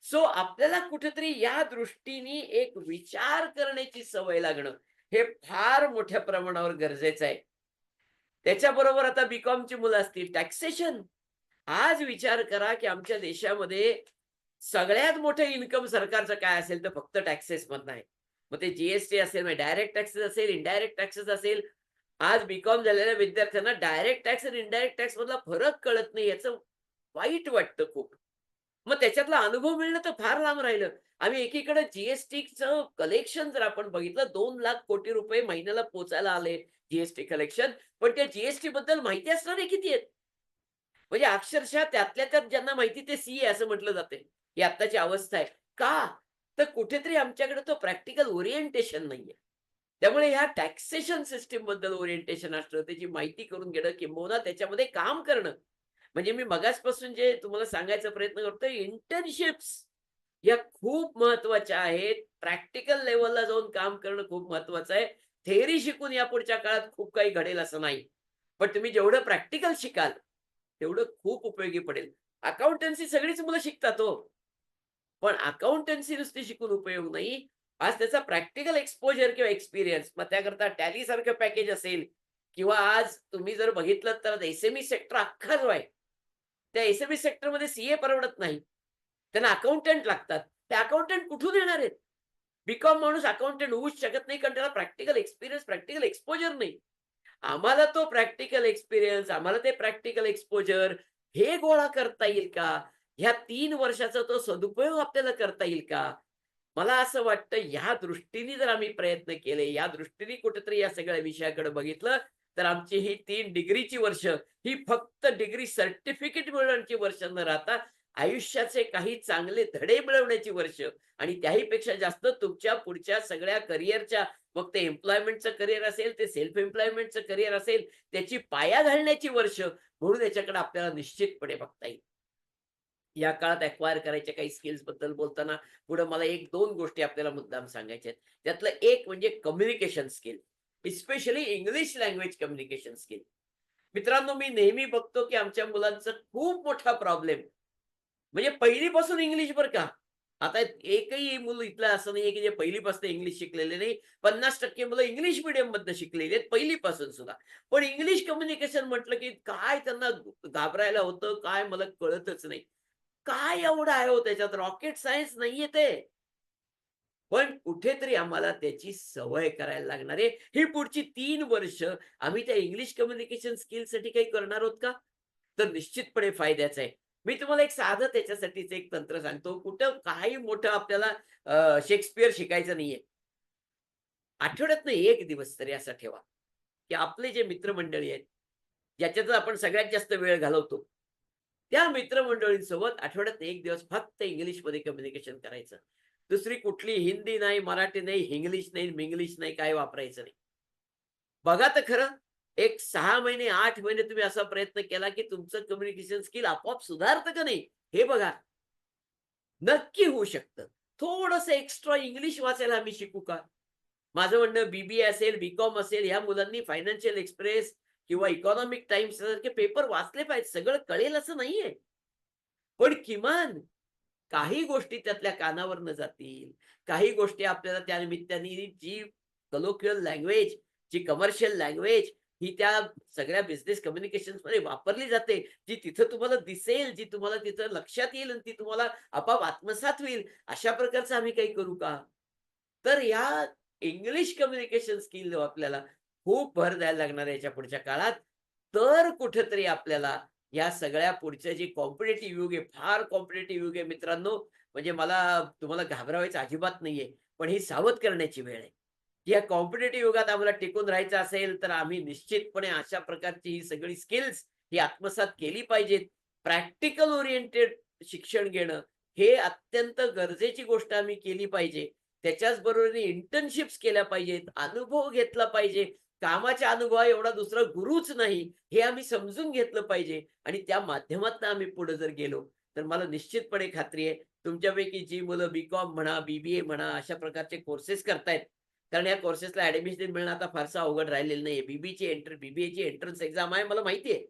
सो आपल्याला कुठेतरी या दृष्टीने एक विचार करण्याची सवय लागणं हे फार मोठ्या प्रमाणावर गरजेचं आहे. त्याच्याबरोबर आता बी.कॉमची मुलं असतील, टॅक्सेशन. आज विचार करा, की आमच्या देशामध्ये सगळ्यात मोठं इन्कम सरकारचं काय असेल तर फक्त टॅक्सेस मधनं आहे. मग ते जीएसटी असेल, डायरेक्ट टॅक्सेस असेल, इनडायरेक्ट टॅक्सेस असेल. आज बीकॉम झालेल्या विद्यार्थ्यांना डायरेक्ट टॅक्स आणि इनडायरेक्ट टॅक्स मधला फरक कळत नाही, याचं वाईट वाटतं खूप. मग त्याच्यातला अनुभव मिळणं तर फार लांब राहिलं. आम्ही एकीकडे जीएसटीचं कलेक्शन जर आपण बघितलं, 2 लाख कोटी रुपये महिन्याला पोचायला आले जीएसटी कलेक्शन. पण त्या जीएसटी बद्दल माहिती असणारे किती आहेत? म्हणजे अक्षरशः त्यातल्या त्यात ज्यांना माहिती ते सीए असं म्हटलं जाते. ही आत्ताची अवस्था आहे. का? तर कुठेतरी आमच्याकडे तो प्रॅक्टिकल ओरिएंटेशन नाहीये. त्यामुळे ह्या टॅक्सेशन सिस्टम बद्दल ओरिएंटेशन असणं, त्याची माहिती करून घेणं, किंबहुना त्याच्यामध्ये काम करणं. म्हणजे मी मगाचपासून जे तुम्हाला सांगायचा प्रयत्न करतोय, इंटर्नशिप्स या खूप महत्त्वाच्या आहेत. प्रॅक्टिकल लेव्हलला जाऊन काम करणं खूप महत्त्वाचं आहे. थेअरी शिकून यापुढच्या काळात खूप काही घडेल असं नाही. पण तुम्ही जेवढं प्रॅक्टिकल शिकाल, तेवढं खूप उपयोगी पडेल. अकाउंटन्सी सगळीच मुलं शिकतात हो. पण अकाउंटन्सी नुसती शिकून उपयोग नाही. आज त्याचा प्रॅक्टिकल एक्सपोजर किंवा एक्सपिरियन्स, मग त्याकरता टॅली सारखं पॅकेज असेल किंवा आज तुम्ही जर बघितलं तर एसएमई सेक्टर अख्खा जो आहे, त्या एसएमई सेक्टरमध्ये सीए परवडत नाही. त्यांना अकाउंटंट लागतात. ते अकाउंटंट कुठून येणार आहेत? बीकॉम माणूस अकाउंटंट होऊच शकत नाही, कारण त्याला प्रॅक्टिकल एक्सपिरियन्स, प्रॅक्टिकल एक्सपोजर नाही. आम्हाला तो प्रॅक्टिकल एक्सपिरियन्स, आम्हाला ते प्रॅक्टिकल एक्सपोजर हे गोळा करता येईल का? ह्या 3 वर्षाचा तो सदुपयोग आपल्याला करता येईल का? मला असं वाटतं ह्या दृष्टीने जर आम्ही प्रयत्न केले, या दृष्टीने कुठेतरी या सगळ्या विषयाकडे बघितलं, तर आमची ही 3 डिग्रीची वर्ष, ही फक्त डिग्री सर्टिफिकेट मिळवण्याची वर्ष न राहता आयुष्याचे काही चांगले धडे मिळवण्याची वर्ष आणि त्याहीपेक्षा जास्त तुमच्या पुढच्या सगळ्या करिअरच्या, मग ते एम्प्लॉयमेंटचं करिअर असेल, ते सेल्फ एम्प्लॉयमेंटचं करिअर असेल, त्याची पाया घालण्याची वर्ष म्हणून याच्याकडे आपल्याला निश्चितपणे बघता येईल. या काळात अॅक्वायर करायच्या काही स्किल्स बद्दल बोलताना पुढे मला 1-2 गोष्टी आपल्याला मुद्दाम सांगायच्या आहेत. त्यातलं एक म्हणजे communication skill, specially English language communication skill. मित्रांनो, मी नेहमी बघतो की आमच्या मुलांचा खूप मोठा प्रॉब्लेम म्हणजे पहिलीपासून इंग्लिश बरं का. आता एकही मूल इथलं असं नाहीये की जे पहिलीपासून इंग्लिश शिकलेले नाही. 50% मुलं इंग्लिश मीडियम मधनं शिकलेली आहेत पहिलीपासून सुद्धा. पण इंग्लिश कम्युनिकेशन म्हटलं की काय त्यांना घाबरायला होतं, काय मला कळतच नाही. काय एवढं आहे हो त्याच्यात? रॉकेट सायन्स नाहीये ते. पण कुठेतरी आम्हाला त्याची सवय करायला लागणार आहे. ही पुढची 3 वर्ष आम्ही त्या इंग्लिश कम्युनिकेशन स्किलसाठी काही करणार आहोत का? तर निश्चितपणे फायद्याचं आहे. मी तुम्हाला एक साधं त्याच्यासाठीच एक तंत्र सांगतो. कुठं काही मोठं आपल्याला शेक्सपियर शिकायचं नाहीये. आठवड्यातनं 1 दिवस तरी असा ठेवा, की आपले जे मित्रमंडळी आहेत, ज्याच्यातच आपण सगळ्यात जास्त वेळ घालवतो, त्या मित्रमंडळींसोबत आठवड्यात 1 दिवस फक्त इंग्लिशमध्ये कम्युनिकेशन करायचं. दुसरी कुठली हिंदी नाही, मराठी नाही, इंग्लिश नाही, मिंग्लिश नाही, काही वापरायचं नाही. बघा तर खरं, एक 6 महिने, 8 महिने तुम्ही असा प्रयत्न केला, की तुमचं कम्युनिकेशन स्किल आपोआप सुधारतं का नाही? हे बघा. नक्की होऊ शकतं. थोडंसं एक्स्ट्रा इंग्लिश वाचायला आम्ही शिकू का? माझं म्हणणं बी असेल, बी असेल, ह्या मुलांनी फायनान्शियल एक्सप्रेस किंवा इकॉनॉमिक टाइम्स सारखे पेपर वाचले पाहिजेत. सगळं कळेल असं नाहीये. पण किमान काही गोष्टी त्यातल्या कानावर न जातील. काही गोष्टी आपल्याला त्या निमित्ताने जी कलोक्युअल लँग्वेज, जी कमर्शियल लँग्वेज ही त्या सगळ्या बिझनेस कम्युनिकेशन्समध्ये वापरली जाते, जी तिथं तुम्हाला दिसेल, जी तुम्हाला तिथं लक्षात येईल आणि ती तुम्हाला आपोआप आत्मसात होईल, अशा प्रकारचं आम्ही काही करू का? तर या इंग्लिश कम्युनिकेशन स्किल आपल्याला खूप भर द्यायला लागणार आहे याच्या पुढच्या काळात. तर कुठेतरी आपल्याला या सगळ्या पुढचं जे कॉम्पिटिटिव्ह युग आहे, फार कॉम्पिटिटिव्ह युग आहे मित्रांनो. म्हणजे मला तुम्हाला घाबरवायचं अजिबात नाहीये. पण ही सावध करण्याची वेळ आहे. या कॉम्पिटिटिव्ह युगात आम्हाला टिकून राहायचं असेल, तर आम्ही निश्चितपणे अशा प्रकारची ही सगळी स्किल्स ही आत्मसात केली पाहिजेत. प्रॅक्टिकल ओरिएंटेड शिक्षण घेणं हे अत्यंत गरजेची गोष्ट आम्ही केली पाहिजे. त्याच्याच बरोबरीने इंटर्नशिप्स केल्या पाहिजेत, अनुभव घेतला पाहिजे. कामाच्या अनुभवा एवढा दुसरा गुरुच नाही, हे आम्ही समजून घेतलं पाहिजे आणि त्या माध्यमातून आम्ही पुढे जर गेलो, तर मला निश्चितपणे खात्री आहे, तुमच्यापैकी जी मुलं बी-कॉम म्हणा, बी-बी-ए म्हणा, अशा प्रकारचे कोर्सेस करतायत, कारण या कोर्सेसला ॲडमिशन मिळणं आता फारसं अवघड राहिलेलं नाहीये. बी-बी-एची एंट्रन्स एक्झाम आहे मला माहिती आहे.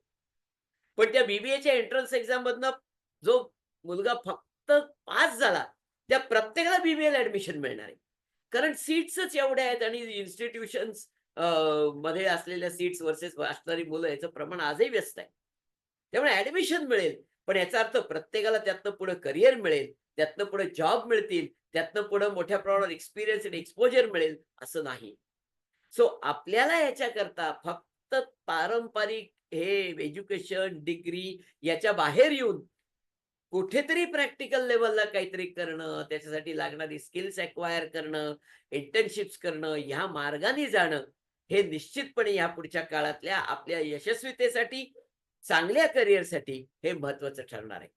पण त्या बी-बी-एच्या एंट्रन्स एक्झाममधनं जो मुलगा फक्त पास झाला, त्या प्रत्येकाला बी-बी-एला ॲडमिशन मिळणार आहे. कारण सीट्सच एवढ्या आहेत आणि इन्स्टिट्यूशन्स मध्ये असलेल्या सीट्स व्हर्सेस असणारी मुलं याचं प्रमाण आजही व्यस्त आहे. त्यामुळे ॲडमिशन मिळेल, पण याचा अर्थ प्रत्येकाला त्यातनं पुढे करियर मिळेल, त्यातनं पुढे जॉब मिळतील, त्यातनं पुढे मोठ्या प्रमाणावर एक्सपिरियन्स आणि एक्सपोजर मिळेल असं नाही. सो आपल्याला याच्याकरता फक्त पारंपरिक हे एज्युकेशन डिग्री याच्या बाहेर येऊन कुठेतरी प्रॅक्टिकल लेवलला काहीतरी करणं, त्याच्यासाठी लागणारी स्किल्स अक्वायर करणं, इंटर्नशिप्स करणं, ह्या मार्गाने जाणं, हे निश्चितपणे या पुढच्या काळातल्या आपल्या यशस्वीतेसाठी, चांगल्या करिअरसाठी हे महत्वाचं ठरणार आहे.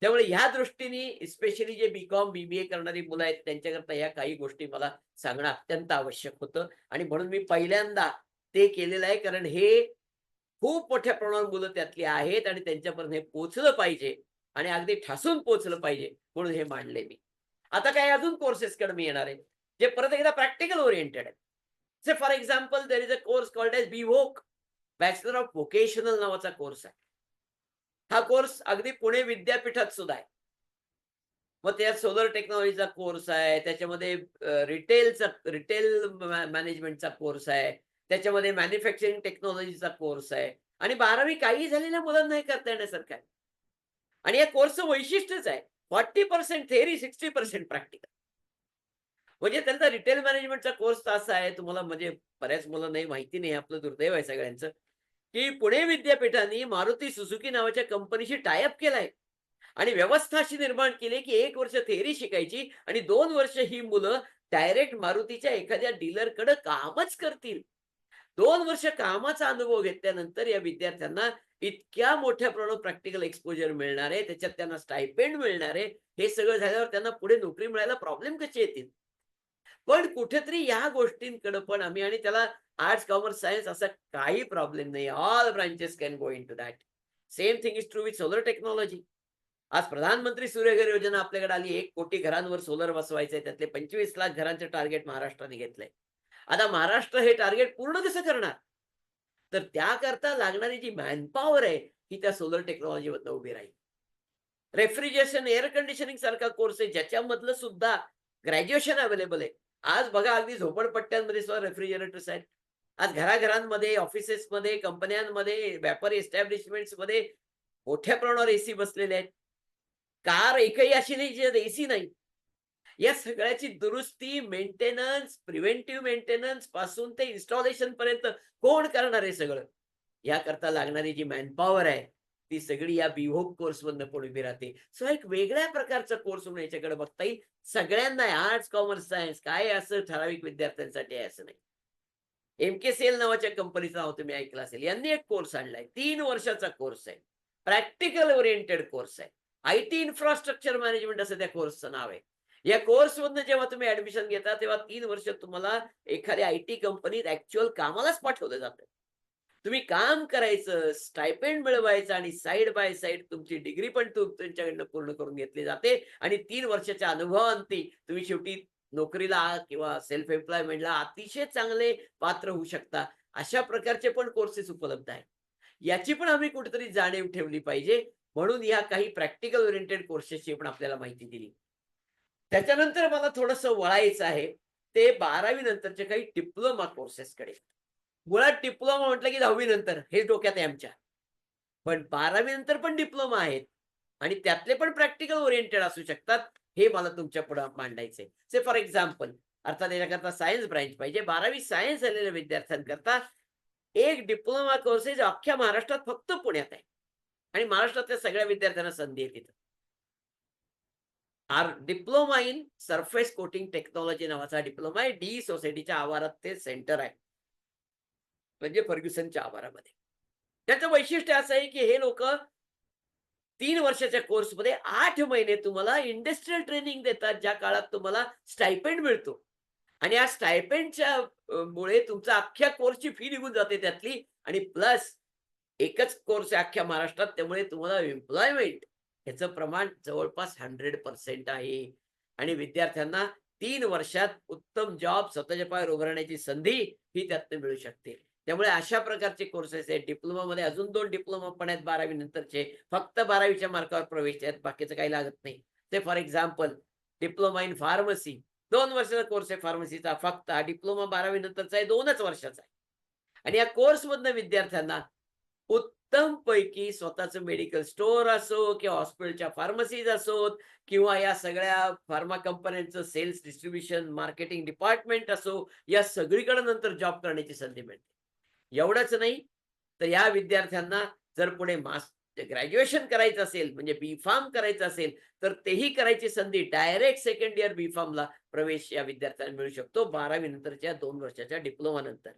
त्यामुळे ह्या दृष्टीने स्पेशली जे BCom, BBA करणारी मुलं आहेत त्यांच्याकरता ह्या काही गोष्टी मला सांगणं अत्यंत आवश्यक होतं आणि म्हणून मी पहिल्यांदा ते केलेलं आहे. कारण हे खूप मोठ्या प्रमाणावर मुलं त्यातली आहेत आणि त्यांच्यापर्यंत हे पोहोचलं पाहिजे आणि अगदी ठासून पोहोचलं पाहिजे म्हणून हे मांडले मी. आता काही अजून कोर्सेसकडे मी येणार आहे, जे परत एकदा प्रॅक्टिकल ओरिएंटेड आहेत. Say for example there is a course called as BVOC, bachelor of vocational नावाचा कोर्स आहे. हा कोर्स अगदी पुणे विद्यापीठात सुद्धा आहे. मग त्यात सोलर टेक्नॉलॉजीचा कोर्स आहे, त्याच्यामध्ये रिटेल मॅनेजमेंटचा कोर्स आहे, त्याच्यामध्ये मॅन्युफॅक्चरिंग टेक्नॉलॉजीचा कोर्स आहे आणि 12वी काही झालेल्या मुलांनाही करता येण्यासारखं आहे. आणि या कोर्सचं वैशिष्ट्यच आहे 40% थेअरी 60% प्रॅक्टिकल. म्हणजे त्यांचा रिटेल मॅनेजमेंटचा कोर्स असा आहे, तुम्हाला म्हणजे बऱ्याच मुलांनाही माहिती नाही, आपलं दुर्दैव आहे सगळ्यांचं, की पुणे विद्यापीठाने मारुती सुझुकी नावाच्या कंपनीशी टायअप केलाय आणि व्यवस्था अशी निर्माण केली की 1 वर्ष थेअरी शिकायची आणि 2 वर्ष ही मुलं डायरेक्ट मारुतीच्या एखाद्या डीलरकडे कामच करतील. 2 वर्ष कामाचा अनुभव घेतल्यानंतर या विद्यार्थ्यांना इतक्या मोठ्या प्रमाणात प्रॅक्टिकल एक्सपोजर मिळणार आहे, त्याच्यात त्यांना स्टायपेंड मिळणार आहे. हे सगळं झाल्यावर त्यांना पुढे नोकरी मिळायला प्रॉब्लेम कसे येतील? पण कुठेतरी या गोष्टींकडे पण आम्ही आणि त्याला आर्ट्स, कॉमर्स, सायन्स असा काही प्रॉब्लेम नाही. All branches can go into that. Same thing is true with solar technology. आज प्रधानमंत्री सूर्यघर योजना आपल्याकडे आली. 1 कोटी घरांवर सोलर बसवायचंय. त्यातले 25 लाख घरांचं टार्गेट महाराष्ट्राने घेतलंय. आता महाराष्ट्र हे टार्गेट पूर्ण कसं करणार? तर त्याकरता लागणारी जी मॅनपॉवर आहे ही त्या सोलर टेक्नॉलॉजीमधनं उभी राहील. रेफ्रिजरेशन, एअर कंडिशनिंग सारखा कोर्स आहे ज्याच्यामधलं सुद्धा ग्रॅज्युएशन अवेलेबल आहे. आज बघा अगदी झोपडपट्ट्यांमध्ये सुद्धा रेफ्रिजरेटर्स आहेत. आज घराघरांमध्ये, ऑफिसेसमध्ये, कंपन्यांमध्ये, व्यापारी एस्टॅब्लिशमेंट्समध्ये मोठ्या प्रमाणावर एसी बसलेले आहेत. कार एकही अशी नाही ज्यात एसी नाही. या सगळ्याची दुरुस्ती, मेंटेनन्स, प्रिव्हेंटिव्ह मेंटेनन्स पासून ते इन्स्टॉलेशन पर्यंत कोण करणार आहे सगळं? याकरता लागणारी जी मॅनपॉवर आहे ती सगळी या BVOC कोर्समधनं पण उभी राहते. सो एक वेगळ्या प्रकारचा कोर्स म्हणून याच्याकडे बघता येईल. सगळ्यांना आर्ट्स, कॉमर्स, सायन्स काय असं ठराविक विद्यार्थ्यांसाठी आहे असं नाही. MKCL नावाच्या कंपनीचं नाव तुम्ही ऐकलं असेल. यांनी एक कोर्स आणलाय. 3 वर्षाचा कोर्स आहे. प्रॅक्टिकल ओरिएंटेड कोर्स आहे. IT इन्फ्रास्ट्रक्चर मॅनेजमेंट असं त्या कोर्सचं नाव आहे. या कोर्समधनं जेव्हा तुम्ही ऍडमिशन घेता तेव्हा 3 वर्ष तुम्हाला एखाद्या IT कंपनीत ऍक्च्युअल कामालाच पाठवलं जातं. तुम्ही काम करायचं, स्टायपेंड मिळवायचं आणि साइड बाय साइड तुमची डिग्री पण तुमच्याकडनं पूर्ण करून घेतली जाते आणि 3 वर्षाच्या अनुभवाअंती तुम्ही शेवटी नोकरीला किंवा सेल्फ एम्प्लॉयमेंटला अतिशय चांगले पात्र होऊ शकता. अशा प्रकारचे पण कोर्सेस उपलब्ध आहेत. याची पण आम्ही कुठेतरी जाणीव ठेवली पाहिजे. म्हणून या काही प्रॅक्टिकल ओरिएंटेड कोर्सेसची पण आपल्याला माहिती दिली. त्याच्यानंतर मला थोडंसं वळायचं आहे ते 12वी नंतरचे काही डिप्लोमा कोर्सेसकडे. मुळात डिप्लोमा म्हटलं की 10वी नंतर हे डोक्यात आहे आमच्या. पण 12वी नंतर पण डिप्लोमा आहेत आणि त्यातले पण प्रॅक्टिकल ओरिएंटेड असू शकतात. हे मला तुमच्या पुढे मांडायचंय. से फॉर एक्झाम्पल अर्थात याच्याकरता सायन्स ब्रँच पाहिजे. 12वी सायन्स झालेल्या विद्यार्थ्यांकरता एक डिप्लोमा कोर्स आहे जो अख्ख्या महाराष्ट्रात फक्त पुण्यात आहे आणि महाराष्ट्रातल्या सगळ्या विद्यार्थ्यांना संधी आहे तिथं. Diploma in surface coating technology नावाचा डिप्लोमा आहे. डी सोसायटीच्या आवारात ते सेंटर आहे, म्हणजे फर्ग्युसनच्या आवारामध्ये. त्याचं वैशिष्ट्य असं आहे की हे लोक 3 वर्षाच्या कोर्समध्ये 8 महिने तुम्हाला इंडस्ट्रियल ट्रेनिंग देतात, ज्या काळात तुम्हाला स्टायपेंड मिळतो आणि या स्टायपेंडच्या मुळे तुमचा अख्ख्या कोर्सची फी निघून जाते त्यातली आणि प्लस एकच कोर्स आहे अख्ख्या महाराष्ट्रात, त्यामुळे तुम्हाला एम्प्लॉयमेंट याचं प्रमाण जवळपास 100% आहे आणि विद्यार्थ्यांना 3 वर्षात उत्तम जॉब स्वतःच्या पायावर उभं राहण्याची संधी ही त्यातनं मिळू शकते. त्यामुळे अशा प्रकारचे कोर्सेस आहेत. डिप्लोमामध्ये अजून 2 डिप्लोमा पण आहेत 12वी नंतरचे. फक्त 12वीच्या मार्कावर प्रवेश आहेत, बाकीचं काही लागत नाही. ते for example diploma in pharmacy 2 वर्षाचा कोर्स आहे फार्मसीचा. फक्त हा डिप्लोमा 12वी नंतरचा आहे, 2च वर्षाचा आहे आणि या कोर्समधनं विद्यार्थ्यांना उत्तम पैकी स्वतःचं मेडिकल स्टोअर असो किंवा हॉस्पिटलच्या फार्मसीज असोत किंवा या सगळ्या फार्मा कंपन्यांचं सेल्स डिस्ट्रीब्युशन मार्केटिंग डिपार्टमेंट असो, या सगळीकडे नंतर जॉब करण्याची संधी मिळते. एवढंच नाही तर या विद्यार्थ्यांना जर पुढे ग्रॅज्युएशन करायचं असेल म्हणजे बी.फार्म करायचं असेल तर तेही करायची संधी डायरेक्ट सेकंड इयर बी.फार्मला प्रवेश या विद्यार्थ्यांना मिळू शकतो 12वी नंतरच्या 2 वर्षाच्या डिप्लोमा नंतर.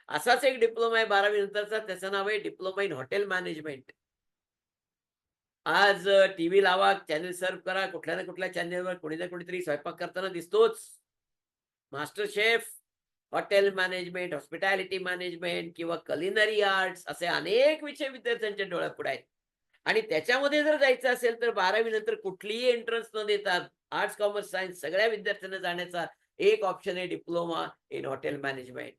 असाच एक डिप्लोमा आहे 12वी नंतरचा, त्याचं नाव आहे डिप्लोमा इन हॉटेल मॅनेजमेंट. आज टीव्ही लावा, चॅनल सर्व्ह करा, कुठल्या ना कुठल्या चॅनलवर कोणी ना कोणीतरी स्वयंपाक करताना दिसतोच. Master chef, hotel management, hospitality management किंवा कलिनरी आर्ट्स असे अनेक विषय विद्यार्थ्यांच्या डोळ्यापुढे आहेत. आणि त्याच्यामध्ये जर जायचं असेल तर 12वी नंतर कुठलीही एंट्रन्स न देता आर्ट्स, कॉमर्स, सायन्स सगळ्या विद्यार्थ्यांना जाण्याचा एक ऑप्शन आहे डिप्लोमा इन हॉटेल मॅनेजमेंट.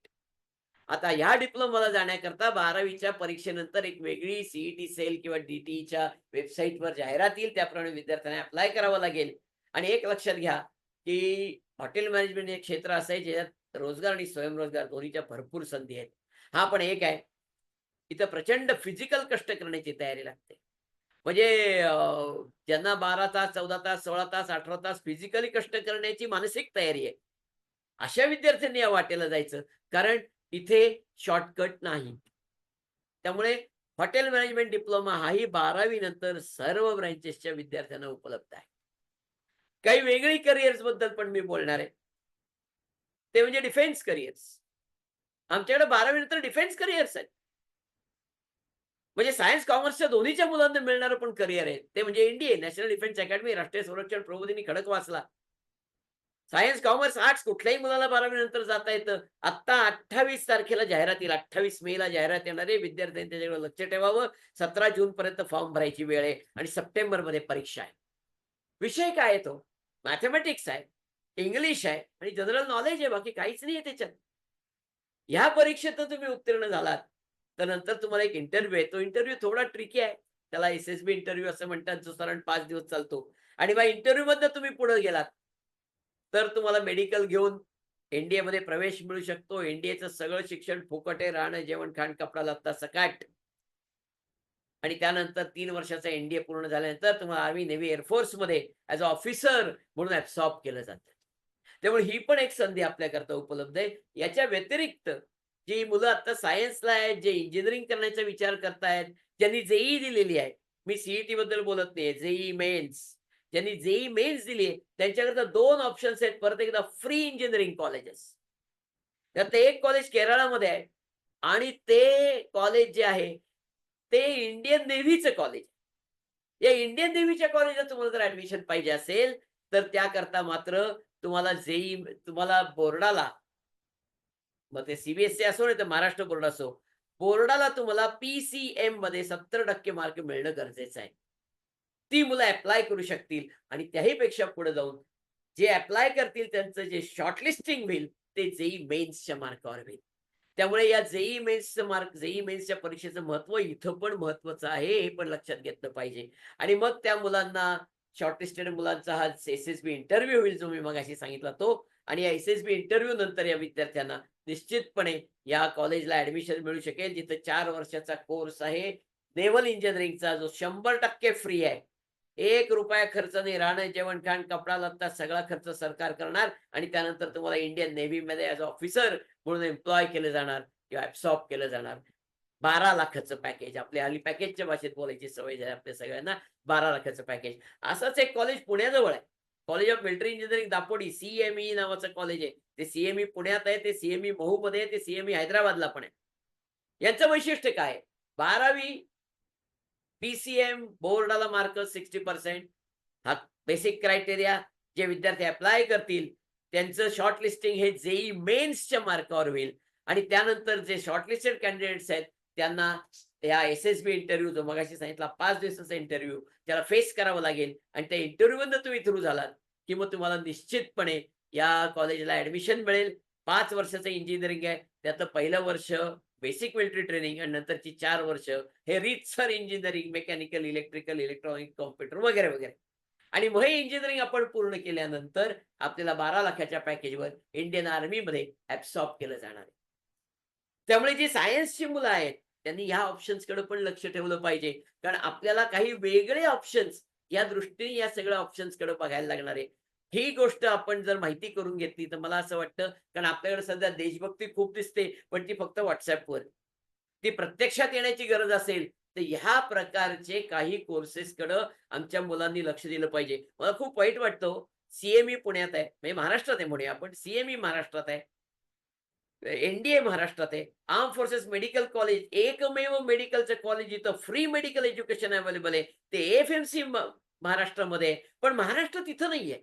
आता ह्या डिप्लोमाला जाण्याकरता 12वीच्या परीक्षेनंतर एक वेगळी सीईटी सेल किंवा डीटीईच्या वेबसाईटवर जाहिरात येईल. त्याप्रमाणे विद्यार्थ्यांना अप्लाय करावं लागेल. आणि एक लक्षात घ्या की हॉटेल मॅनेजमेंट हे क्षेत्र असं आहे ज्याच्यात रोजगार आणि स्वयंरोजगार दोन्हीच्या भरपूर संधी आहेत. हा पण एक आहे, इथं प्रचंड फिजिकल कष्ट करण्याची तयारी लागते. म्हणजे ज्यांना 12 तास, 14 तास, 16 तास, 18 तास फिजिकली कष्ट करण्याची मानसिक तयारी आहे, अशा विद्यार्थ्यांनी या वाटेला जायचं. कारण इथे शॉर्टकट नाही. त्यामुळे हॉटेल मॅनेजमेंट डिप्लोमा हाही 12वी नंतर सर्व ब्रँचेसच्या विद्यार्थ्यांना उपलब्ध आहे. काही वेगळी करिअर्स बद्दल पण मी बोलणार आहे. ते म्हणजे डिफेन्स करिअर्स. आमच्याकडे 12वी नंतर डिफेन्स करिअर्स आहेत. म्हणजे सायन्स कॉमर्सच्या दोन्हीच्या मुलांना मिळणारं पण करिअर आहे. ते म्हणजे एनडीए नॅशनल डिफेन्स अकॅडमी, राष्ट्रीय संरक्षण प्रबोधिनी खडकवासला. सायन्स, कॉमर्स, आर्ट्स कुठल्याही मुलाला 12वी नंतर जाता येतं. आत्ता 28 तारखेला जाहिरात येईल. 28 मेला जाहिरात येणार आहे. विद्यार्थ्यांनी त्याच्याकडे लक्ष ठेवावं. 17 जूनपर्यंत फॉर्म भरायची वेळ आहे आणि सप्टेंबरमध्ये परीक्षा आहे. विषय काय आहे तो? मॅथेमॅटिक्स आहे, इंग्लिश आहे आणि जनरल नॉलेज आहे. बाकी काहीच नाही आहे त्याच्यात. ह्या परीक्षेत तुम्ही उत्तीर्ण झालात, तर नंतर तुम्हाला एक इंटरव्ह्यू आहे. तो इंटरव्ह्यू थोडा ट्रिकी आहे. त्याला एस-एस-बी इंटरव्ह्यू असं म्हणतात, जो साधारण 5 दिवस चालतो. आणि मग इंटरव्ह्यूमधनं तुम्ही पुढे गेलात, तर तुम्हाला मेडिकल घेऊन एनडीएमध्ये प्रवेश मिळू शकतो. एनडीएचं सगळं शिक्षण फुकट आहे. राहणं, जेवण, खाण, कपडा, लत्ता सकाट. आणि त्यानंतर 3 वर्षाचा एनडीए पूर्ण झाल्यानंतर तुम्हाला आर्मी, नेव्ही, एअरफोर्समध्ये ॲज अ ऑफिसर म्हणून ॲब्सॉर्ब केलं जातं. त्यामुळे ही पण एक संधी आपल्याकरता उपलब्ध आहे. याच्या व्यतिरिक्त जी मुलं आता सायन्सला आहेत, जे इंजिनिअरिंग करण्याचा विचार करतायत, ज्यांनी जेईई दिलेली आहे. मी सीईटी बद्दल बोलत नाहीये. JEE mains. ज्यांनी जेईई मेन्स दिली आहे, त्यांच्याकरता 2 ऑप्शन्स आहेत. परत एकदा फ्री इंजिनिअरिंग कॉलेजेस. त्यातलं एक कॉलेज केरळामध्ये आहे आणि ते कॉलेज जे आहे, ते इंडियन नेव्हीचं कॉलेज. या इंडियन नेव्हीच्या कॉलेजला तुम्हाला जर ॲडमिशन पाहिजे असेल, तर त्याकरता मात्र तुम्हाला तुम्हाला बोर्डाला, मग ते सीबीएसई असो नाही तर महाराष्ट्र बोर्ड असो, बोर्डाला तुम्हाला पीसीएममध्ये 70% मार्क मिळणं गरजेचं आहे. ती मुलं ॲप्लाय करू शकतील आणि त्याही पेक्षा पुढे जाऊन जे ॲप्लाय करतील त्यांचं जे शॉर्टलिस्टिंग होईल, ते जेईई मेन्सच्या मार्कावर होईल. त्यामुळे या जेईई मेन्सचं मार्क, जेईई मेन्सच्या परीक्षेचं महत्त्व इथं पण महत्त्वाचं आहे, हे पण लक्षात घेतलं पाहिजे. आणि मग त्या मुलांना, शॉर्टलिस्टेड मुलांचा हा एस-एस-बी इंटरव्ह्यू होईल, जो मी मगाशी सांगितला तो. आणि या एस-एस-बी इंटरव्ह्यू नंतर या विद्यार्थ्यांना निश्चितपणे या कॉलेजला ॲडमिशन मिळू शकेल, जिथं 4 वर्षाचा कोर्स आहे नेव्हल इंजिनिअरिंगचा, जो 100% फ्री आहे. ₹1 खर्च नाही. राहणं, जेवण, खाण, कपडा, लत्ता सगळा खर्च सरकार करणार आणि त्यानंतर तुम्हाला इंडियन नेव्हीमध्ये ॲज अ ऑफिसर म्हणून एम्प्लॉय केलं जाणार किंवा ॲब्सॉर्ब केलं जाणार. 12 लाखाचं पॅकेज. आपल्या हल्ली पॅकेजच्या भाषेत बोलायची सवय आहे आपल्या सगळ्यांना. 12 लाखाचं पॅकेज. असंच एक कॉलेज पुण्याजवळ आहे. College of military engineering Dapodi, CME नावाचं कॉलेज आहे. ते सीएमई पुण्यात आहे, ते सीएमई महूमध्ये आहे, ते सीएमई हैदराबादला पण आहे. यांचं वैशिष्ट्य काय आहे? 12वी पीसीएम बोर्डाला मार्क 60%. हा बेसिक क्रायटेरिया. जे विद्यार्थी अप्लाय करतील त्यांचं शॉर्टलिस्टिंग हे जेईई मेन्सच्या मार्कावर होईल आणि त्यानंतर जे शॉर्टलिस्टेड कॅन्डिडेट्स आहेत त्यांना या एस-एस-बी इंटरव्ह्यू, जो मगाशी सांगितला 5 दिवसाचा इंटरव्ह्यू, त्याला फेस करावं लागेल आणि त्या इंटरव्ह्यूमधनं तुम्ही थ्रू झालात, की मग तुम्हाला निश्चितपणे या कॉलेजला ॲडमिशन मिळेल. 5 वर्षाचं इंजिनिअरिंग आहे. त्यातलं पहिलं वर्ष बेसिक मिलिटरी ट्रेनिंग आणि नंतरची 4 वर्ष हे रीतसर engineering, mechanical, electrical, electronic, computer वगैरे, वगैरे. आणि मग हे इंजिनिअरिंग आपण पूर्ण केल्यानंतर आपल्याला 12 लाखाच्या पॅकेजवर इंडियन आर्मीमध्ये ॲब्सॉर्ब केलं जाणार आहे. त्यामुळे जी सायन्सची मुलं आहेत, त्यांनी ह्या ऑप्शन्सकडे पण लक्ष ठेवलं पाहिजे. कारण आपल्याला काही वेगळे ऑप्शन्स या दृष्टीने या सगळ्या ऑप्शन्सकडे बघायला लागणार आहे. ही गोष्ट आपण जर माहिती करून घेतली तर मला असं वाटतं, कारण आपल्याकडे सध्या देशभक्ती खूप दिसते, पण ती फक्त WhatsAppवर. ती प्रत्यक्षात येण्याची गरज असेल, तर ह्या प्रकारचे काही कोर्सेसकडं आमच्या मुलांनी लक्ष दिलं पाहिजे. मला खूप वाईट वाटतं हो, CME पुण्यात आहे, म्हणजे महाराष्ट्रात आहे म्हणूया आपण, CME महाराष्ट्रात आहे. NDA महाराष्ट्रात आहे. आर्म फोर्सेस मेडिकल कॉलेज एकमेव मेडिकलचं कॉलेज जिथं फ्री मेडिकल एज्युकेशन अवेलेबल आहे. ते FMC महाराष्ट्रामध्ये आहे. पण महाराष्ट्र तिथं नाहीये.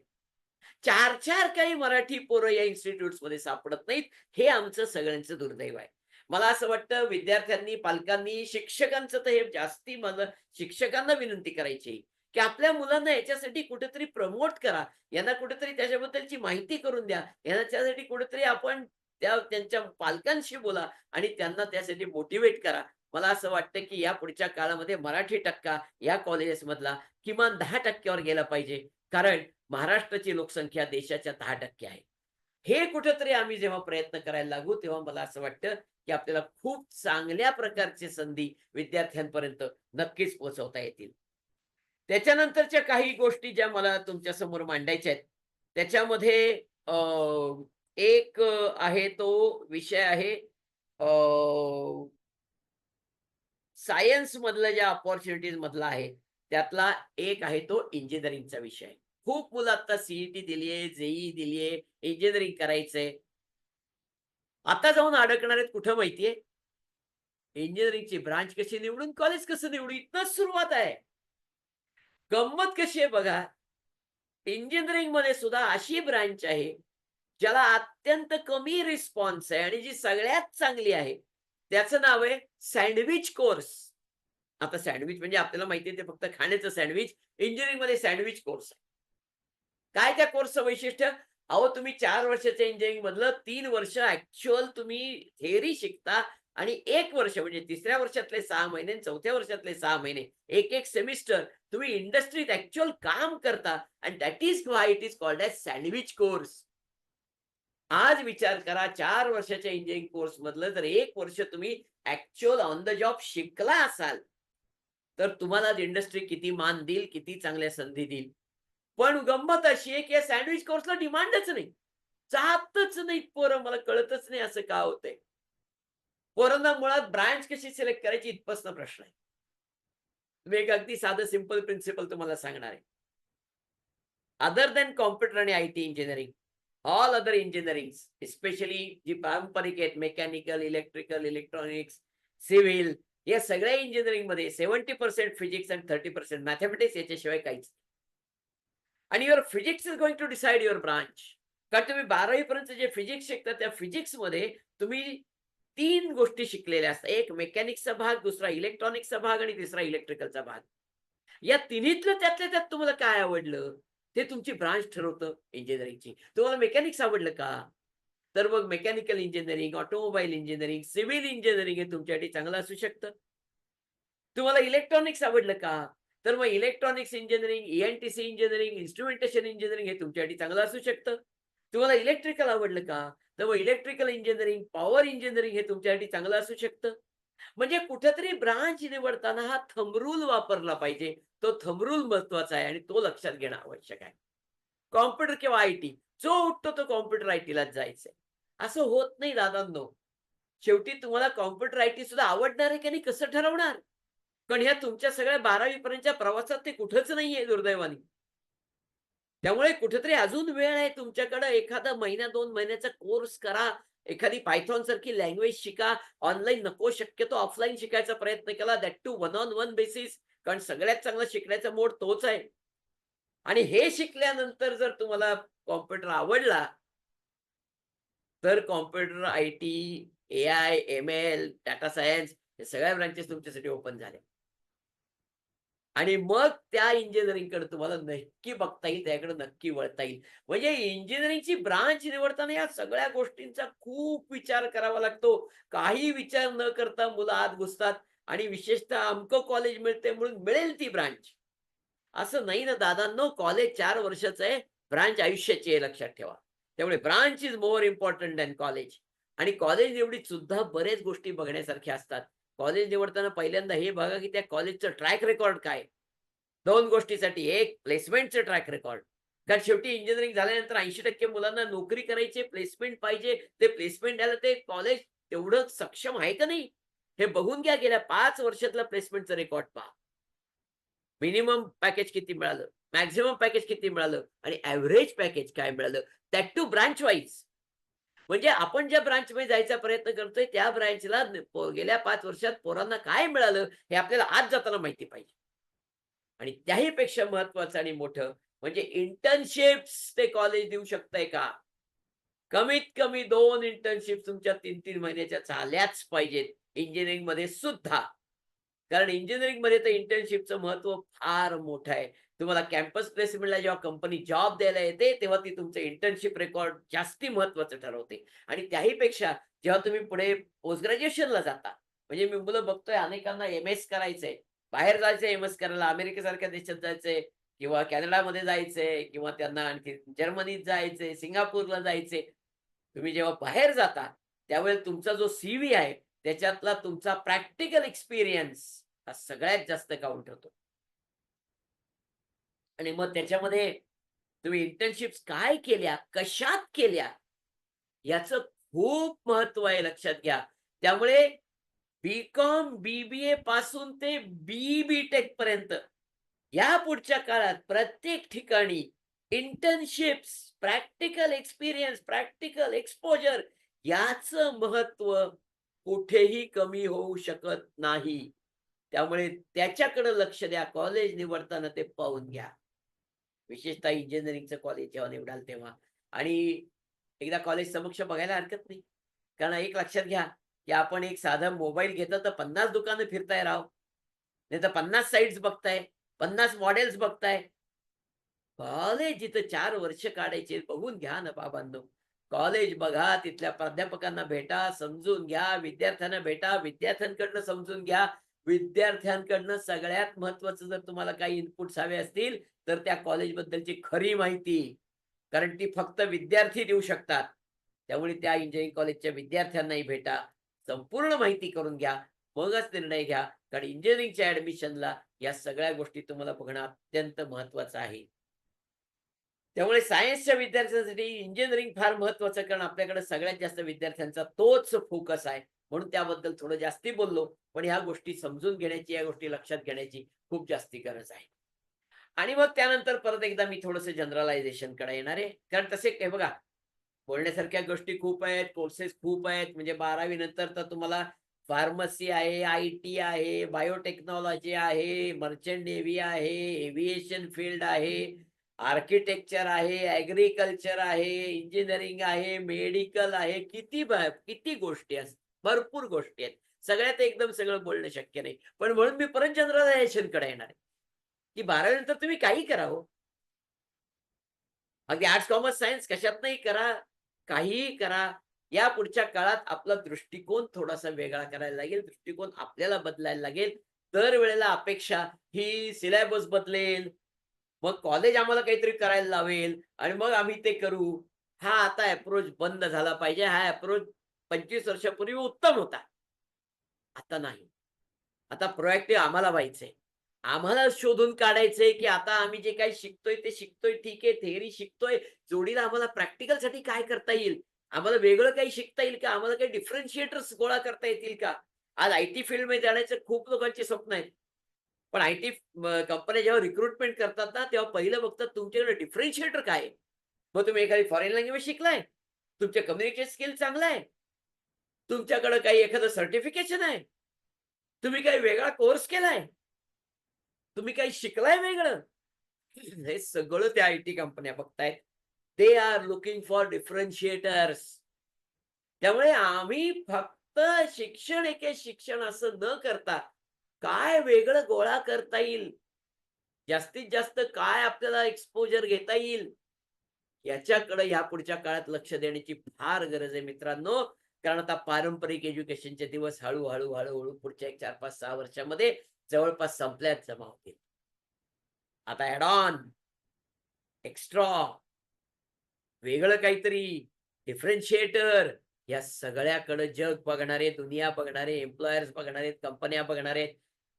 4-4 काही मराठी पोरं या इन्स्टिट्यूट्समध्ये सापडत नाहीत. हे आमचं सगळ्यांचं दुर्दैव आहे. मला असं वाटतं विद्यार्थ्यांनी, पालकांनी, शिक्षकांचं तर हे जास्ती मला शिक्षकांना विनंती करायची आहे, की आपल्या मुलांना याच्यासाठी कुठेतरी प्रमोट करा. यांना कुठेतरी त्याच्याबद्दलची माहिती करून द्या. याच्यासाठी कुठेतरी आपण त्यांच्या पालकांशी बोला आणि त्यांना त्यासाठी मोटिव्हेट करा. मला असं वाटतं, की या पुढच्या काळामध्ये मराठी टक्का या कॉलेजेसमधला किमान 10% वर गेला पाहिजे. कारण महाराष्ट्राची लोकसंख्या देशाच्या 10% आहे. हे कुठेतरी आम्ही जेव्हा प्रयत्न करायला लागू, तेव्हा मला असं वाटतं, की आपल्याला खूप चांगल्या प्रकारची संधी विद्यार्थ्यांपर्यंत नक्कीच पोहोचवता येतील. त्याच्यानंतरच्या काही गोष्टी ज्या मला तुमच्या समोर मांडायच्या आहेत, त्याच्यामध्ये एक आहे तो विषय आहे सायन्स मधलं ज्या अपॉर्च्युनिटीज मधला आहे, त्यातला एक आहे तो इंजिनिअरिंगचा विषय. खूप मुलं आता CET दिली आहे, JEE दिली आहे, इंजिनिअरिंग करायचंय. आता जाऊन अडकणार आहेत कुठं माहितीये? इंजिनिअरिंगची ब्रांच कशी निवडून, कॉलेज कसं निवडू, इथनच सुरुवात आहे. गंमत कशी आहे बघा, इंजिनिअरिंग मध्ये सुद्धा अशी ब्रांच आहे, ज्याला अत्यंत कमी रिस्पॉन्स आहे आणि जी सगळ्यात चांगली आहे. त्याचं नाव आहे सँडविच कोर्स. आता सँडविच म्हणजे आपल्याला माहिती आहे ते फक्त खाण्याचं सँडविच. इंजिनिअरिंग मध्ये सँडविच कोर्स आहे. काय त्या कोर्सचं वैशिष्ट्य? अहो तुम्ही 4 वर्षाच्या इंजिनिअरिंग मधलं 3 वर्ष ऍक्च्युअल तुम्ही थिअरी शिकता आणि 1 वर्ष म्हणजे 3ऱ्या वर्षातले 6 महिने आणि 4थ्या वर्षातले 6 महिने, एक सेमिस्टर तुम्ही इंडस्ट्रीत ऍक्च्युअल काम करता आणि that is why it is called as sandwich course. आज विचार करा 4 वर्षाच्या इंजिनिअरिंग कोर्स मधलं जर 1 वर्ष तुम्ही ऍक्च्युअल ऑन द जॉब शिकला असाल, तर तुम्हाला इंडस्ट्री किती मान देईल, किती चांगल्या संधी देईल. पण गंमत अशी आहे की या सँडविच कोर्सला डिमांडच नाही. जातच नाहीत पोरं. मला कळतच नाही असं का होतंय. पोरांना मुळात ब्रांच कशी सिलेक्ट करायची इथपासून प्रश्न आहे. मी एक अगदी साधं सिंपल प्रिन्सिपल तुम्हाला सांगणार आहे. अदर दॅन कॉम्प्युटर आणि IT इंजिनिअरिंग, ऑल अदर इंजिनिअरिंग्स स्पेशली जी पारंपरिक आहेत मेकॅनिकल, इलेक्ट्रिकल, इलेक्ट्रॉनिक्स, सिव्हिल या सगळ्या इंजिनिअरिंगमध्ये 70% फिजिक्स आणि 30% मॅथेमॅटिक्स याच्याशिवाय काहीच. आणि your physics is going to decide your branch. कारण तुम्ही 12वी पर्यंत जे फिजिक्स शिकता त्या फिजिक्समध्ये तुम्ही 3 गोष्टी शिकलेल्या असतात. एक मेकॅनिक्सचा भाग, दुसरा इलेक्ट्रॉनिक्सचा भाग आणि तिसरा इलेक्ट्रिकलचा भाग. या तिन्हीतलं त्यातल्या त्यात तुम्हाला काय आवडलं ते तुमची ब्रांच ठरवतं इंजिनिअरिंगची. तुम्हाला मेकॅनिक्स आवडलं का? तर मग mechanical engineering, automobile engineering, civil engineering हे तुमच्यासाठी चांगलं असू शकतं. तुम्हाला इलेक्ट्रॉनिक्स आवडलं का? तर मग electronics engineering, ENTC engineering, instrumentation engineering हे तुमच्यासाठी चांगलं असू शकतं. तुम्हाला इलेक्ट्रिकल आवडलं का? तर मग इलेक्ट्रिकल इंजिनिअरिंग, पॉवर इंजिनिअरिंग हे तुमच्यासाठी चांगलं असू शकतं. म्हणजे कुठेतरी ब्रांच निवडताना हा थंब रूल वापरला पाहिजे. तो थंब रूल महत्वाचा आहे आणि तो लक्षात घेणं आवश्यक आहे. कॉम्प्युटर किंवा IT जो उठतो तो कॉम्प्युटर ITलाच जायचंय. असं होत नाही दादांनो. शेवटी तुम्हाला कॉम्प्युटर IT सुद्धा आवडणार आहे की नाही कसं ठरवणार? पण ह्या तुमच्या सगळ्या 12वी पर्यंतच्या प्रवासात ते कुठंच नाहीये दुर्दैवाने. त्यामुळे कुठेतरी अजून वेळ आहे तुमच्याकडे. एखादा महिना 2 महिन्याचा कोर्स करा. एखादी पायथॉन सारखी लँग्वेज शिका. ऑनलाईन नको, शक्यतो ऑफलाईन शिकायचा प्रयत्न केला, that too one on one basis. कारण सगळ्यात चांगला शिकण्याचा मोड तोच आहे. आणि हे शिकल्यानंतर जर तुम्हाला कॉम्प्युटर आवडला, तर computer, IT, AI, ML, data science हे सगळ्या ब्रांचेस तुमच्यासाठी ओपन झाल्या. आणि मग त्या इंजिनिअरिंगकडे तुम्हाला नक्की बघता येईल, त्याकडे नक्की वळता येईल. म्हणजे इंजिनिअरिंगची ब्रांच निवडताना या सगळ्या गोष्टींचा खूप विचार करावा लागतो. काही विचार न करता मुलं आत घुसतात आणि विशेषतः अमकं कॉलेज मिळते म्हणून मिळेल ती ब्रांच. असं नाही ना दादांनो. कॉलेज 4 वर्षाचं आहे, ब्रांच आयुष्याची आहे लक्षात ठेवा. त्यामुळे branch is more important than college. आणि कॉलेज निवडीत सुद्धा बऱ्याच गोष्टी बघण्यासारख्या असतात. कॉलेज निवडताना पहिल्यांदा हे बघा की त्या कॉलेजचं ट्रॅक रेकॉर्ड काय. 2 गोष्टीसाठी, एक प्लेसमेंटचं ट्रॅक रेकॉर्ड. कारण शेवटी इंजिनिअरिंग झाल्यानंतर 80% मुलांना नोकरी करायची, प्लेसमेंट पाहिजे. ते प्लेसमेंट द्यायला ते कॉलेज तेवढं सक्षम आहे का नाही? हे बघून घ्या. गेल्या 5 वर्षातला प्लेसमेंटचा रेकॉर्ड पहा. मिनिमम पॅकेज किती मिळालं, मॅक्सिमम पॅकेज किती मिळालं आणि एव्हरेज पॅकेज काय मिळालं, दॅट टू ब्रांच वाईज. म्हणजे आपण ज्या ब्रांचमध्ये जायचा प्रयत्न करतोय त्या ब्रांचला गेल्या 5 वर्षात पोरांना काय मिळालं हे आपल्याला आज जाताना माहिती पाहिजे. आणि त्याही पेक्षा महत्वाचं आणि मोठं म्हणजे इंटर्नशिप्स ते कॉलेज देऊ शकतंय का? कमीत कमी 2 इंटर्नशिप तुमच्या 3-3 महिन्याच्या झाल्याच पाहिजेत इंजिनिअरिंगमध्ये सुद्धा. कारण इंजिनिअरिंगमध्ये तर इंटर्नशिपचं महत्त्व फार मोठं आहे. तुम्हाला कॅम्पस प्लेसमेंटला जेव्हा कंपनी जॉब द्यायला येते, तेव्हा ती तुमचं इंटर्नशिप रेकॉर्ड जास्ती महत्त्वाचं ठरवते. आणि त्याहीपेक्षा जेव्हा तुम्ही पुढे पोस्ट ग्रॅज्युएशनला जाता, म्हणजे मी मुलं बघतोय अनेकांना एम-एस करायचंय, बाहेर जायचंय एम-एस करायला, अमेरिकेसारख्या देशात जायचंय किंवा कॅनडामध्ये जायचंय किंवा त्यांना आणखी जर्मनीत जायचंय, सिंगापूरला जायचंय. तुम्ही जेव्हा बाहेर जाता, त्यावेळेस तुमचा जो सी आहे, त्याच्यातला तुमचा प्रॅक्टिकल एक्सपिरियन्स हा सगळ्यात जास्त काउंट होतो. आणि मग त्याच्यामध्ये तुम्ही इंटर्नशिप्स काय केल्या, कशात केल्या, याचं खूप महत्व आहे लक्षात घ्या. त्यामुळे बी-कॉम, बी-बी-ए पासून ते बी-बी-टेक पर्यंत या पुढच्या काळात प्रत्येक ठिकाणी internships, practical experience, practical exposure याचं महत्व कुठेही कमी होऊ शकत नाही. त्यामुळे त्याच्याकडे लक्ष द्या. कॉलेज निवडताना ते पाहून घ्या. विशेषतः इंजिनिअरिंगचं कॉलेज जेव्हा निवडाल तेव्हा. आणि एकदा कॉलेज समक्ष बघायला हरकत नाही. कारण एक लक्षात घ्या, की आपण एक साधा मोबाईल घेतला तर 50 दुकानं फिरताय राव. नाहीतर 50 साइट्स बघताय, 50 मॉडेल्स बघताय. कॉलेज जिथं 4 वर्ष काढायचे बघून घ्या ना बाबांनो. कॉलेज बघा, तिथल्या प्राध्यापकांना भेटा, समजून घ्या, विद्यार्थ्यांना भेटा, विद्यार्थ्यांकडनं समजून घ्या. विद्यार्थ्यांकडनं सगळ्यात महत्त्वाचं जर तुम्हाला काही इनपुट्स हवे असतील, तर त्या कॉलेजबद्दलची खरी माहिती. कारण ती फक्त विद्यार्थी देऊ शकतात. त्यामुळे त्या इंजिनिअरिंग कॉलेजच्या विद्यार्थ्यांनाही भेटा. संपूर्ण माहिती करून घ्या. मगच निर्णय घ्या. कारण इंजिनिअरिंगच्या ॲडमिशनला या सगळ्या गोष्टी तुम्हाला बघणं अत्यंत महत्त्वाचं आहे. त्यामुळे सायन्सच्या विद्यार्थ्यांसाठी इंजिनिअरिंग फार महत्त्वाचं कारण आपल्याकडे सगळ्यात जास्त विद्यार्थ्यांचा तोच फोकस आहे. म्हणून त्याबद्दल थोडं जास्ती बोललो. पण ह्या गोष्टी समजून घेण्याची, या गोष्टी लक्षात घेण्याची खूप जास्ती गरज आहे. आणि मग त्यानंतर परत एकदा मी थोडंसं जनरलायझेशनकडे येणार आहे. कारण तसे हे बघा, बोलण्यासारख्या गोष्टी खूप आहेत, कोर्सेस खूप आहेत. म्हणजे 12वी नंतर तर तुम्हाला फार्मसी आहे, आय-टी आहे, बायोटेक्नॉलॉजी आहे, मर्चंट नेव्ही आहे, एव्हिएशन फील्ड आहे, आर्किटेक्चर आहे, ॲग्रीकल्चर आहे, इंजिनिअरिंग आहे, मेडिकल आहे. किती गोष्टी आहेत. भरपूर गोष्टी आहेत. सगळ्यात एकदम सगळं बोलणं शक्य नाही. पण म्हणून मी परत जनरलायझेशनकडे येणार आहे, की 12वी नंतर तुम्ही काहीही करा हो. अगदी आर्ट्स, कॉमर्स, सायन्स कशातनंही करा, काहीही करा. या पुढच्या काळात आपला दृष्टिकोन थोडासा वेगळा करायला लागेल. दृष्टिकोन आपल्याला बदलायला लागेल. दरवेळेला अपेक्षा ही सिलेबस बदलेल, मग कॉलेज आम्हाला काहीतरी करायला लावेल आणि मग आम्ही ते करू. हा आता अप्रोच बंद झाला पाहिजे. हा अप्रोच 25 वर्षापूर्वी उत्तम होता. आता नाही. आता प्रोएक्टिव्ह आम्हाला व्हायचंय. आम्हाला शोधून काढायचंय, की आता आम्ही जे काही शिकतोय ते शिकतोय ठीक आहे. थिअरी शिकतोय. जोडीला आम्हाला प्रॅक्टिकलसाठी काय करता येईल? आम्हाला वेगळं काही शिकता येईल का? आम्हाला काही डिफरन्शिएटर्स गोळा करता येतील का? आज आय-टी फील्डमध्ये जाण्याचं खूप लोकांची स्वप्न आहेत. पण आय-टी कंपन्या जेव्हा रिक्रुटमेंट करतात ना, तेव्हा पहिलं बघतात तुमच्याकडे डिफरन्शिएटर काय आहे? मग तुम्ही एखादी फॉरेन लँग्वेज शिकलाय? तुमचं कम्युनिकेशन स्किल चांगलं आहे? तुमच्याकडे काही एखादं सर्टिफिकेशन आहे? तुम्ही काही वेगळा कोर्स केलाय? तुम्ही काही शिकलाय वेगळं? हे सगळं त्या आय-टी कंपन्या बघतायत. They are looking for differentiators. त्यामुळे आम्ही फक्त शिक्षण एके शिक्षण असं न करता काय वेगळं गोळा करता येईल, जास्तीत जास्त काय आपल्याला एक्सपोजर घेता येईल, याच्याकडे ह्या पुढच्या काळात लक्ष देण्याची फार गरज आहे मित्रांनो. कारण आता पारंपरिक एज्युकेशनचे दिवस हळू पुढच्या एक 4, 5, 6 वर्षामध्ये जवळपास संपल्यात जमा होतील. आता ॲड ऑन, एक्स्ट्रा, वेगळं काहीतरी, डिफरन्शिएटर या सगळ्याकडे जग बघणारे, दुनिया बघणारे, एम्प्लॉयर्स बघणारे, कंपन्या बघणारे,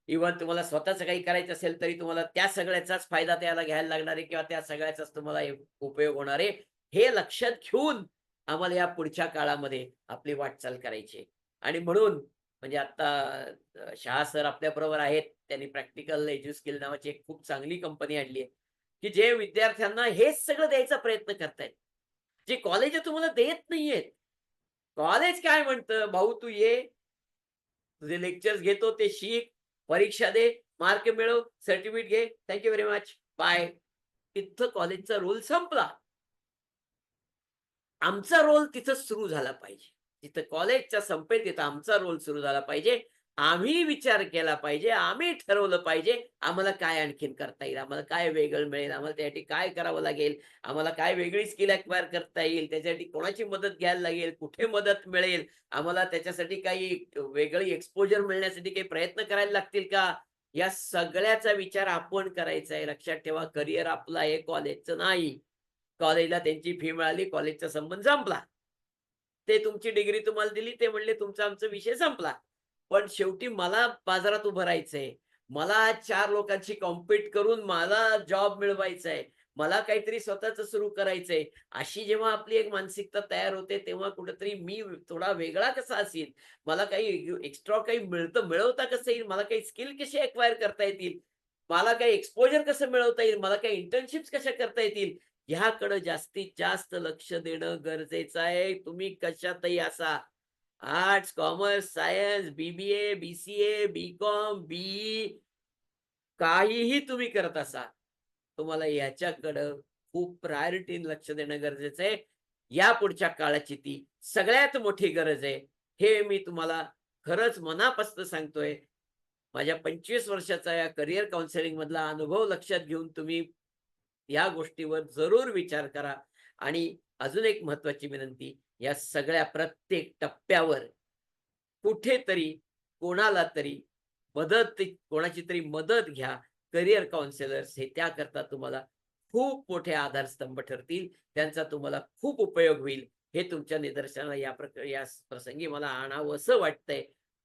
इव्हन तुम्हाला स्वतःच काही करायचं असेल तरी तुम्हाला त्या सगळ्याचाच फायदा त्याला घ्यायला लागणार आहे किंवा त्या सगळ्याचाच तुम्हाला उपयोग होणार आहे. हे लक्षात घेऊन आम्हाला या पुढच्या काळामध्ये आपली वाटचाल करायची आहे. आणि म्हणून म्हणजे आता शहा सर आपल्या बरोबर आहेत. त्यांनी प्रॅक्टिकल एज्युस्किल नावाची एक खूप चांगली कंपनी आणली आहे, की जे विद्यार्थ्यांना हेच सगळं द्यायचा प्रयत्न करतायत. जे कॉलेज तुम्हाला देत नाहीयेत. कॉलेज काय म्हणतं, "भाऊ तू ये, तुझे लेक्चर्स घेतो ते शिक, परीक्षा दे, मार्क मिळव, सर्टिफिकेट घे, thank you very much, bye." तिथं कॉलेजचा रोल संपला. आमचा रोल तिथं सुरू झाला पाहिजे. जिथं कॉलेजचा संपेल तिथं आमचा रोल सुरू झाला पाहिजे. आम्ही विचार केला पाहिजे, आम्ही ठरवलं पाहिजे, आम्हाला काय आणखीन करता येईल, आम्हाला काय वेगळं मिळेल, आम्हाला त्यासाठी काय करावं लागेल, आम्हाला काय वेगळी स्किल अॅक्वायर करता येईल, त्याच्यासाठी कोणाची मदत घ्यायला लागेल, कुठे मदत मिळेल, आम्हाला त्याच्यासाठी काही वेगळी एक्सपोजर मिळण्यासाठी काही प्रयत्न करायला लागतील का? या सगळ्याचा विचार आपण करायचा आहे. लक्षात ठेवा, करिअर आपलं आहे, कॉलेजचं नाही. कॉलेजला त्यांची फी मिळाली, कॉलेजचा संबंध संपला. ते तुमची डिग्री तुम्हाला दिली, ते म्हणले तुमचा आमचा विषय संपला. पण शेवटी मला बाजारात उभं राहायचंय. मला 4 लोकांशी कॉम्पीट करून मला जॉब मिळवायचा आहे. मला काहीतरी स्वतःचं सुरू करायचंय. अशी जेव्हा आपली एक मानसिकता तयार होते, तेव्हा कुठेतरी मी थोडा वेगळा कसा असेल? मला काही एक्स्ट्रा काही मिळवता कसं येईल? मला काही स्किल कशी अॅक्वायर करता येतील? मला काही एक्सपोजर कसं मिळवता येईल? मला काही इंटर्नशिप्स कशा करता येतील? ह्याकडे जास्तीत जास्त लक्ष देणं गरजेचं आहे. तुम्ही कशातही असा. Arts, commerce, science, BBA, BCA, B.Com, बी-ई काहीही तुम्ही करत असाल, तुम्हाला याच्याकडं खूप प्रायोरिटीने लक्ष देणं गरजेचं आहे. या पुढच्या काळाची ती सगळ्यात मोठी गरज आहे. हे मी तुम्हाला खरंच मनापासून सांगतोय. माझ्या 25 वर्षाचा या करियर काउन्सिलिंग मधला अनुभव लक्षात घेऊन तुम्ही या गोष्टीवर जरूर विचार करा. आणि अजून एक महत्त्वाची विनंती, या सगळ्या प्रत्येक टप्प्यावर कुठेतरी, कोणाला तरी कोणाची तरी मदत घ्या. करियर काउन्सिलर्स हे त्याकरता तुम्हाला खूप मोठे आधारस्तंभ ठरतील. त्यांचा तुम्हाला खूप उपयोग होईल. हे तुमच्या निदर्शनाला या प्रसंगी मला आणावंसं वाटतंय.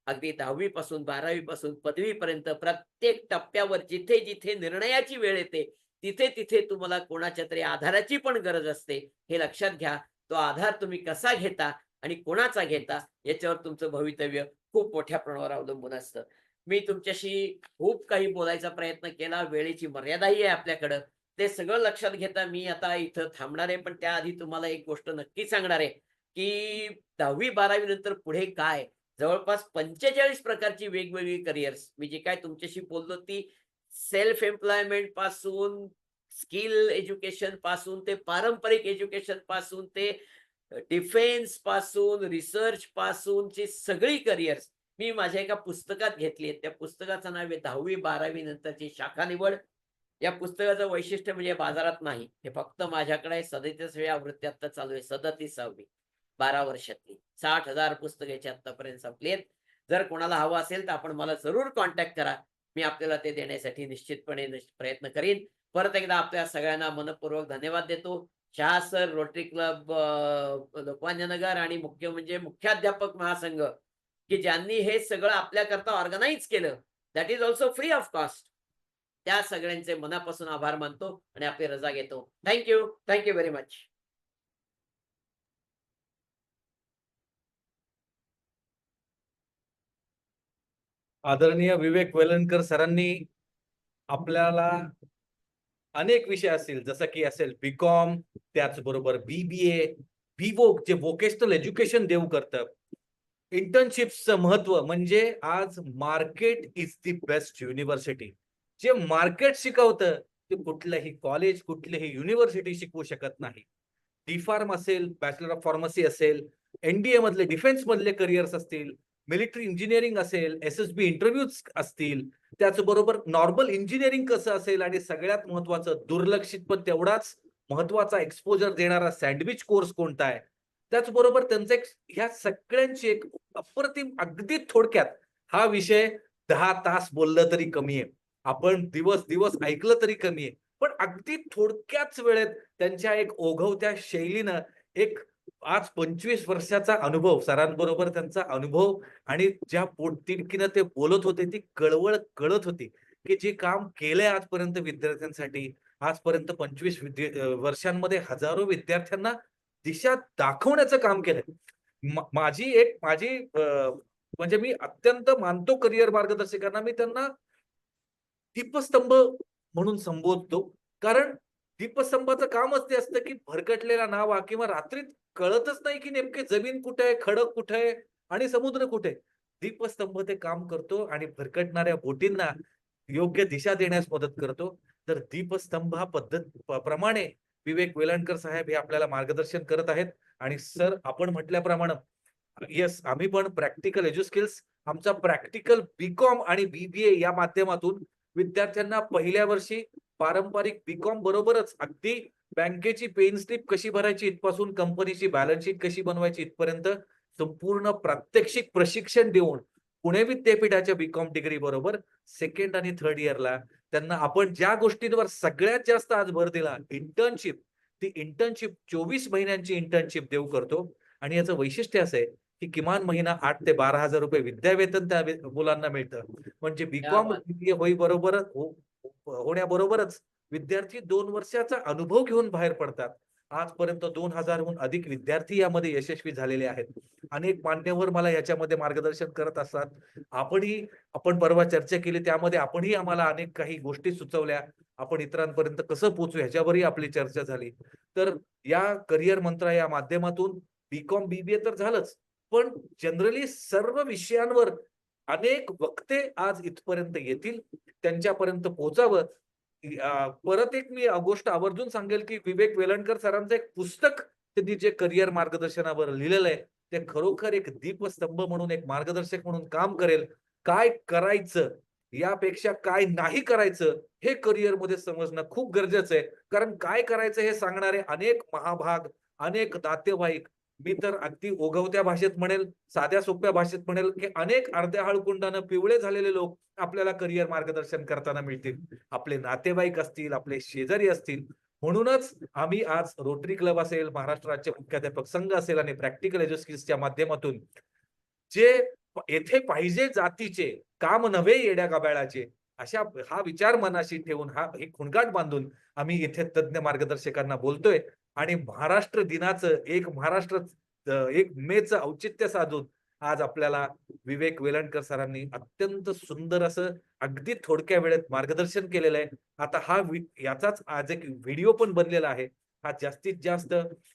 अगदी 10वी पासून 12वी पासून पदवीपर्यंत प्रत्येक टप्प्यावर जिथे-जिथे निर्णयाची वेळ येते, तिथे-तिथे तुम्हाला कोणाच्या तरी आधाराची पण गरज असते. हे लक्षात घ्या. तो आधार तुम्ही कसा घेता आणि कोणाचा घेता याच्यावर तुमचं भवितव्य खूप मोठ्या प्रमाणावर अवलंबून असतं. मी तुमच्याशी खूप काही बोलायचा प्रयत्न केला. वेळेची मर्यादाही आहे आपल्याकडं. ते सगळं लक्षात घेता मी आता इथं थांबणार आहे. पण त्याआधी तुम्हाला एक गोष्ट नक्की सांगणार आहे, की 10वी-12वी नंतर पुढे काय? जवळपास 45 प्रकारची वेगवेगळी करियर्स मी जे काय तुमच्याशी बोललो ती सेल्फ एम्प्लॉयमेंट पासून, स्किल एज्युकेशन पासून ते पारंपरिक एज्युकेशन पासून ते डिफेन्स पासून, रिसर्च पासूनची सगळी करियर्स मी माझ्या एका पुस्तकात घेतली आहेत. त्या पुस्तकाचं नाव आहे 10वी-12वी नंतरची शाखा निवड. या पुस्तकाचं वैशिष्ट्य म्हणजे बाजारात नाही. हे फक्त माझ्याकडे 37वी आवृत्ती आता चालू आहे. 37वी 12 वर्षातली. 60,000 पुस्तकं याची आत्तापर्यंत संपली आहेत. जर कोणाला हवं असेल तर आपण मला जरूर कॉन्टॅक्ट करा. मी आपल्याला ते देण्यासाठी निश्चितपणे प्रयत्न करीन. परत एकदा आपल्या सगळ्यांना मनःपूर्वक धन्यवाद देतो. Shah sir, Rotary Club Lokmanya Nagar आणि मुख्य म्हणजे मुख्याध्यापक महासंघ, की ज्यांनी हे सगळं आपल्याकरता ऑर्गनाइज केलं. That is also free of cost. त्या सगळ्यांचे मनापासून आभार मानतो आणि आपली रजा घेतो. Thank you. Thank you very much. आदरणीय विवेक वेलणकर सरांनी आपल्याला अनेक विषय असतील, जसं की असेल बीकॉम, त्याचबरोबर बीबीए, बीवोक जे वोकेशनल एज्युकेशन देऊ करतं, इंटर्नशिप्सचं महत्व म्हणजे आज market is the best university. जे मार्केट शिकवतं ते कुठलंही कॉलेज, कुठलीही युनिव्हर्सिटी शिकवू शकत नाही. डी फार्म असेल, बॅचलर ऑफ फार्मसी असेल, एनडीए मधले डिफेन्स मधले करिअर्स असतील, मिलिटरी इंजिनिअरिंग असेल, एसएसबी इंटरव्ह्यूज असतील, त्याचबरोबर नॉर्मल इंजिनिअरिंग कसं असेल आणि सगळ्यात महत्वाचं दुर्लक्षित पण तेवढाच महत्वाचा एक्सपोजर देणारा सँडविच कोर्स कोणता आहे. त्याचबरोबर त्यांचं ह्या सगळ्यांची एक अप्रतिम अगदी थोडक्यात हा विषय 10 तास बोललं तरी कमी आहे. आपण दिवस दिवस ऐकलं तरी कमी आहे. पण अगदी थोडक्याच वेळेत त्यांच्या एक ओघवत्या शैलीनं एक आज 25 वर्षाचा अनुभव, सरांबरोबर त्यांचा अनुभव आणि ज्या पोटतिडकीनं ते बोलत होते, ती कळवळ कळत होती, की जे काम केलंय आजपर्यंत विद्यार्थ्यांसाठी, आजपर्यंत 25 वर्षांमध्ये हजारो विद्यार्थ्यांना दिशा दाखवण्याचं काम केलंय. माझी म्हणजे मी अत्यंत मानतो करिअर मार्गदर्शकांना. मी त्यांना दीपस्तंभ म्हणून संबोधतो. कारण दीपस्तंभाचं कामच ते असतं, की भरकटलेला नावा किंवा रात्रीत कळतच नाही, की नेमके जमीन कुठे आहे, खडक कुठे आहे आणि समुद्र कुठे आहे. दीपस्तंभ ते काम करतो आणि भरकटणाऱ्या बोटींना योग्य दिशा देण्यास मदत करतो. तर दीपस्तंभा प्रमाणे विवेक वेलणकर साहेब हे आपल्याला मार्गदर्शन करत आहेत आणि सर आपण म्हटल्याप्रमाणे येस, आम्ही पण प्रॅक्टिकल एज्युस्किल्स आमचा प्रॅक्टिकल बीकॉम आणि बीबीए या माध्यमातून विद्यार्थ्यांना पहिल्या वर्षी पारंपरिक बीकॉम बरोबरच अगदी बँकेची पेन स्लिप कशी भरायची इथपासून कंपनीची बॅलन्स शीट कशी बनवायची इथपर्यंत संपूर्ण प्रात्यक्षिक प्रशिक्षण देऊन पुणे विद्यापीठाच्या बीकॉम डिग्री बरोबर सेकंड आणि थर्ड इयरला त्यांना आपण ज्या गोष्टींवर सगळ्यात जास्त आज भर दिला इंटर्नशिप, ती इंटर्नशिप 24 महिन्यांची इंटर्नशिप देऊ करतो आणि याचं वैशिष्ट्य असं आहे की किमान महिना 8 ते 12,000 रुपये विद्यावेतन त्या मुलांना मिळतं. म्हणजे बीकॉम बात. होण्याबरोबरच विद्यार्थी 2 वर्षाचा अनुभव घेऊन बाहेर पडतात. आजपर्यंत 2000 हून अधिक विद्यार्थी यामध्ये यशस्वी झालेले आहेत. अनेक मान्यवर मला याच्यामध्ये मार्गदर्शन करत असतात. आपण परवा चर्चा केली त्यामध्ये आपणही आम्हाला अनेक काही गोष्टी सुचवल्या. आपण इतरांपर्यंत कसं पोहोचू ह्याच्यावरही आपली चर्चा झाली. तर या करिअर मंत्र या माध्यमातून बीकॉम बीबीए तर झालंच, पण जनरली सर्व विषयांवर अनेक वक्ते आज इथपर्यंत येतील, त्यांच्यापर्यंत पोहोचावं. परत एक मी गोष्ट आवर्जून सांगेल, की विवेक वेलणकर सरांचं एक पुस्तक त्यांनी जे करिअर मार्गदर्शनावर लिहिलेलं आहे, ते खरोखर एक दीपस्तंभ म्हणून, एक मार्गदर्शक म्हणून काम करेल. काय करायचं यापेक्षा काय नाही करायचं हे करिअरमध्ये समजणं खूप गरजेचं आहे. कारण काय करायचं हे सांगणारे अनेक महाभाग, अनेक नातेवाईक, मी तर अगदी ओघवत्या भाषेत म्हणेल, साध्या सोप्या भाषेत म्हणेल, की अनेक अर्ध्या हळकुंडानं पिवळे झालेले लोक आपल्याला करिअर मार्गदर्शन करताना मिळतील. आपले नातेवाईक असतील, आपले शेजारी असतील. म्हणूनच आम्ही आज रोटरी क्लब असेल, महाराष्ट्र राज्य मुख्याध्यापक संघ असेल आणि प्रॅक्टिकल एज्युकेशनच्या माध्यमातून जे येथे पाहिजे जातीचे काम नव्हे येड्या गबाळाचे अशा हा विचार मनाशी ठेवून ही खुणगाट बांधून आम्ही इथे तज्ञ मार्गदर्शकांना बोलतोय आणि महाराष्ट्र दिनाचं 1 मेचं औचित्य साधून आज आपल्याला विवेक वेलणकर सरांनी अत्यंत सुंदर असं अगदी थोडक्या वेळेत मार्गदर्शन केलेलं आहे. आता याचाच आज एक व्हिडिओ पण बनलेला आहे. हा जास्तीत जास्त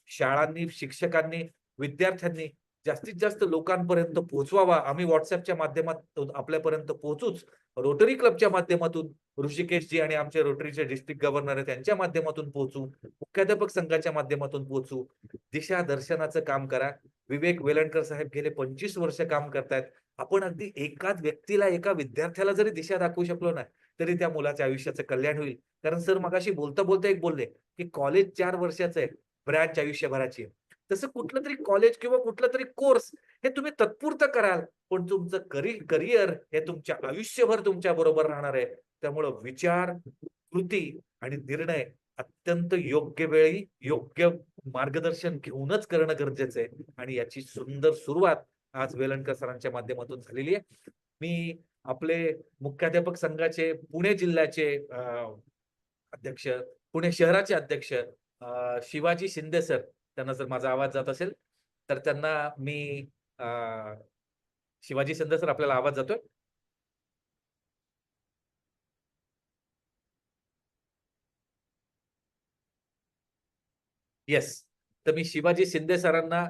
शाळांनी, शिक्षकांनी, विद्यार्थ्यांनी जास्तीत जास्त लोकांपर्यंत पोहोचवावा. आम्ही व्हॉट्सअपच्या माध्यमातून आपल्यापर्यंत पोहोचूच. रोटरी क्लबच्या माध्यमातून ऋषिकेशजी आणि आमचे रोटरीचे डिस्ट्रिक्ट गव्हर्नर आहेत त्यांच्या माध्यमातून पोहोचू. मुख्याध्यापक संघाच्या माध्यमातून पोहोचू. दिशा दर्शनाचं काम करा. विवेक वेलणकर साहेब गेले 25 वर्ष काम करतायत. आपण अगदी एकाच व्यक्तीला, एका विद्यार्थ्याला जरी दिशा दाखवू शकलो ना, तरी त्या मुलाच्या आयुष्याचं कल्याण होईल. कारण सर मगाशी बोलता बोलता एक बोलले, की कॉलेज 4 वर्षाचं आहे, ब्रँच आयुष्यभराची आहे. तसं कुठलं तरी कॉलेज किंवा कुठला तरी कोर्स हे तुम्ही तात्पुरतं कराल, पण तुमचं करिअर हे तुमच्या आयुष्यभर तुमच्या बरोबर राहणार आहे. त्यामुळं विचार, कृती आणि निर्णय अत्यंत योग्य वेळी योग्य मार्गदर्शन घेऊनच करणं गरजेचं आहे आणि याची सुंदर सुरुवात आज वेलणकर सरांच्या माध्यमातून झालेली आहे. मी आपले मुख्याध्यापक संघाचे पुणे जिल्ह्याचे अध्यक्ष, पुणे शहराचे अध्यक्ष शिवाजी शिंदे सर, त्यांना जर माझा आवाज जात असेल तर त्यांना मी शिवाजी शिंदे सर आपल्याला आवाज जातोय? येस. तर मी शिवाजी शिंदे सरांना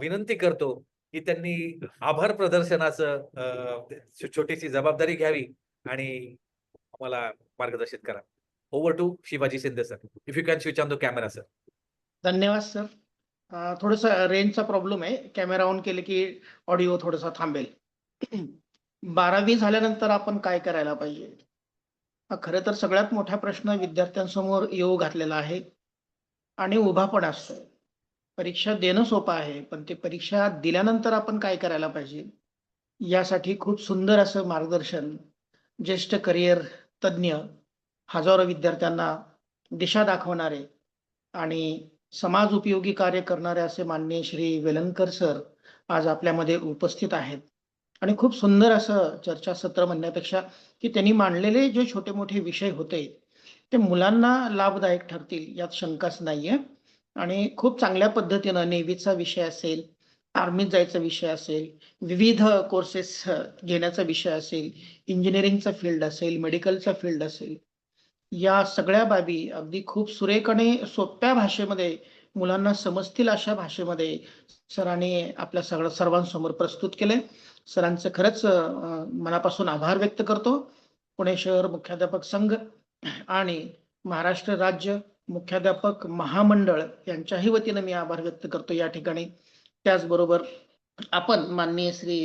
विनंती करतो की त्यांनी आभार प्रदर्शनाचं छोटीशी जबाबदारी घ्यावी आणि आम्हाला मार्गदर्शित करा. Over to Shivaji Shinde sir. If you can switch on the camera sir. धन्यवाद सर. थोडंसं रेंजचा प्रॉब्लेम आहे. कॅमेरा ऑन केले की ऑडिओ थोडासा थांबेल. 12वी झाल्यानंतर आपण काय करायला पाहिजे? हा खरं तर सगळ्यात मोठा प्रश्न विद्यार्थ्यांसमोर येऊ घातलेला आहे आणि उभा पण असतो. परीक्षा देणं सोपं आहे, पण ते परीक्षा दिल्यानंतर आपण काय करायला पाहिजे? यासाठी खूप सुंदर असं मार्गदर्शन ज्येष्ठ करिअर तज्ञ, हजारो विद्यार्थ्यांना दिशा दाखवणारे आणि समाज उपयोगी कार्य करणारे असे माननीय श्री वेलणकर सर आज आपल्यामध्ये उपस्थित आहेत. आणि खूप सुंदर असं चर्चासत्र म्हणण्यापेक्षा की त्यांनी मांडलेले जे छोटे मोठे विषय होते ते मुलांना लाभदायक ठरतील यात शंकाच नाहीये. आणि खूप चांगल्या पद्धतीनं नेव्हीचा विषय असेल, आर्मीत जायचा विषय असेल, विविध कोर्सेस घेण्याचा विषय असेल, इंजिनिअरिंगचा फील्ड असेल, मेडिकलचा फील्ड असेल, या सगळ्या बाबी अगदी खूप सुरेख आणि सोप्या भाषेमध्ये मुलांना समजतील अशा भाषेमध्ये सरांनी आपल्या सर्वांसमोर प्रस्तुत केले. सरांचं खरंच मनापासून आभार व्यक्त करतो. पुणे शहर मुख्याध्यापक संघ आणि महाराष्ट्र राज्य मुख्याध्यापक महामंडळ यांच्याही वतीनं मी आभार व्यक्त करतो या ठिकाणी. त्याचबरोबर आपण माननीय श्री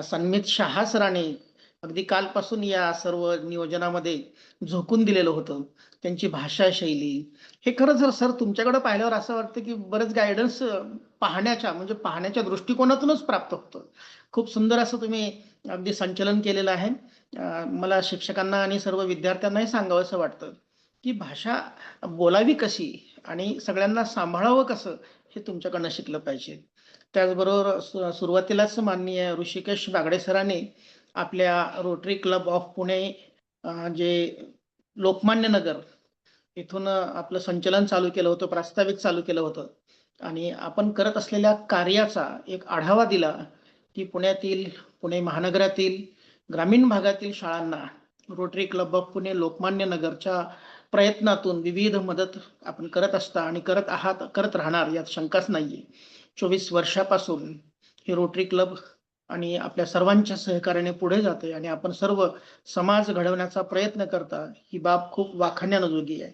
सन्मित शहा सरांनी अगदी कालपासून या सर्व नियोजनामध्ये झोकून दिलेलं होतं. त्यांची भाषा शैली हे खरं जर सर तुमच्याकडे पाहिल्यावर असं वाटतं की बरंच गायडन्स पाहण्याच्या दृष्टिकोनातूनच प्राप्त होतं. खूप सुंदर असं तुम्ही अगदी संचलन केलेलं आहे. मला शिक्षकांना आणि सर्व विद्यार्थ्यांनाही सांगावंसं वाटतं की भाषा बोलावी कशी आणि सगळ्यांना सांभाळावं कसं हे तुमच्याकडनं शिकलं पाहिजे. त्याचबरोबर सुरुवातीलाच माननीय ऋषिकेश बागडे सरांनी आपल्या रोटरी क्लब ऑफ पुणे जे लोकमान्य नगर इथून आपलं संचलन चालू केलं होतं, प्रास्ताविक चालू केलं होतं आणि आपण करत असलेल्या कार्याचा एक आढावा दिला की पुणे महानगरातील ग्रामीण भागातील शाळांना rotary club of Pune Lokmanya नगरच्या प्रयत्नातून विविध मदत आपण करत असता आणि करत राहणार यात शंकाच नाहीये. 24 वर्षापासून हे रोटरी क्लब आणि आपल्या सर्वांच्या सहकार्याने पुढे जाते आणि आपण सर्व समाज घडवण्याचा प्रयत्न करता ही बाब खूप वाखाणण्याजोगी आहे.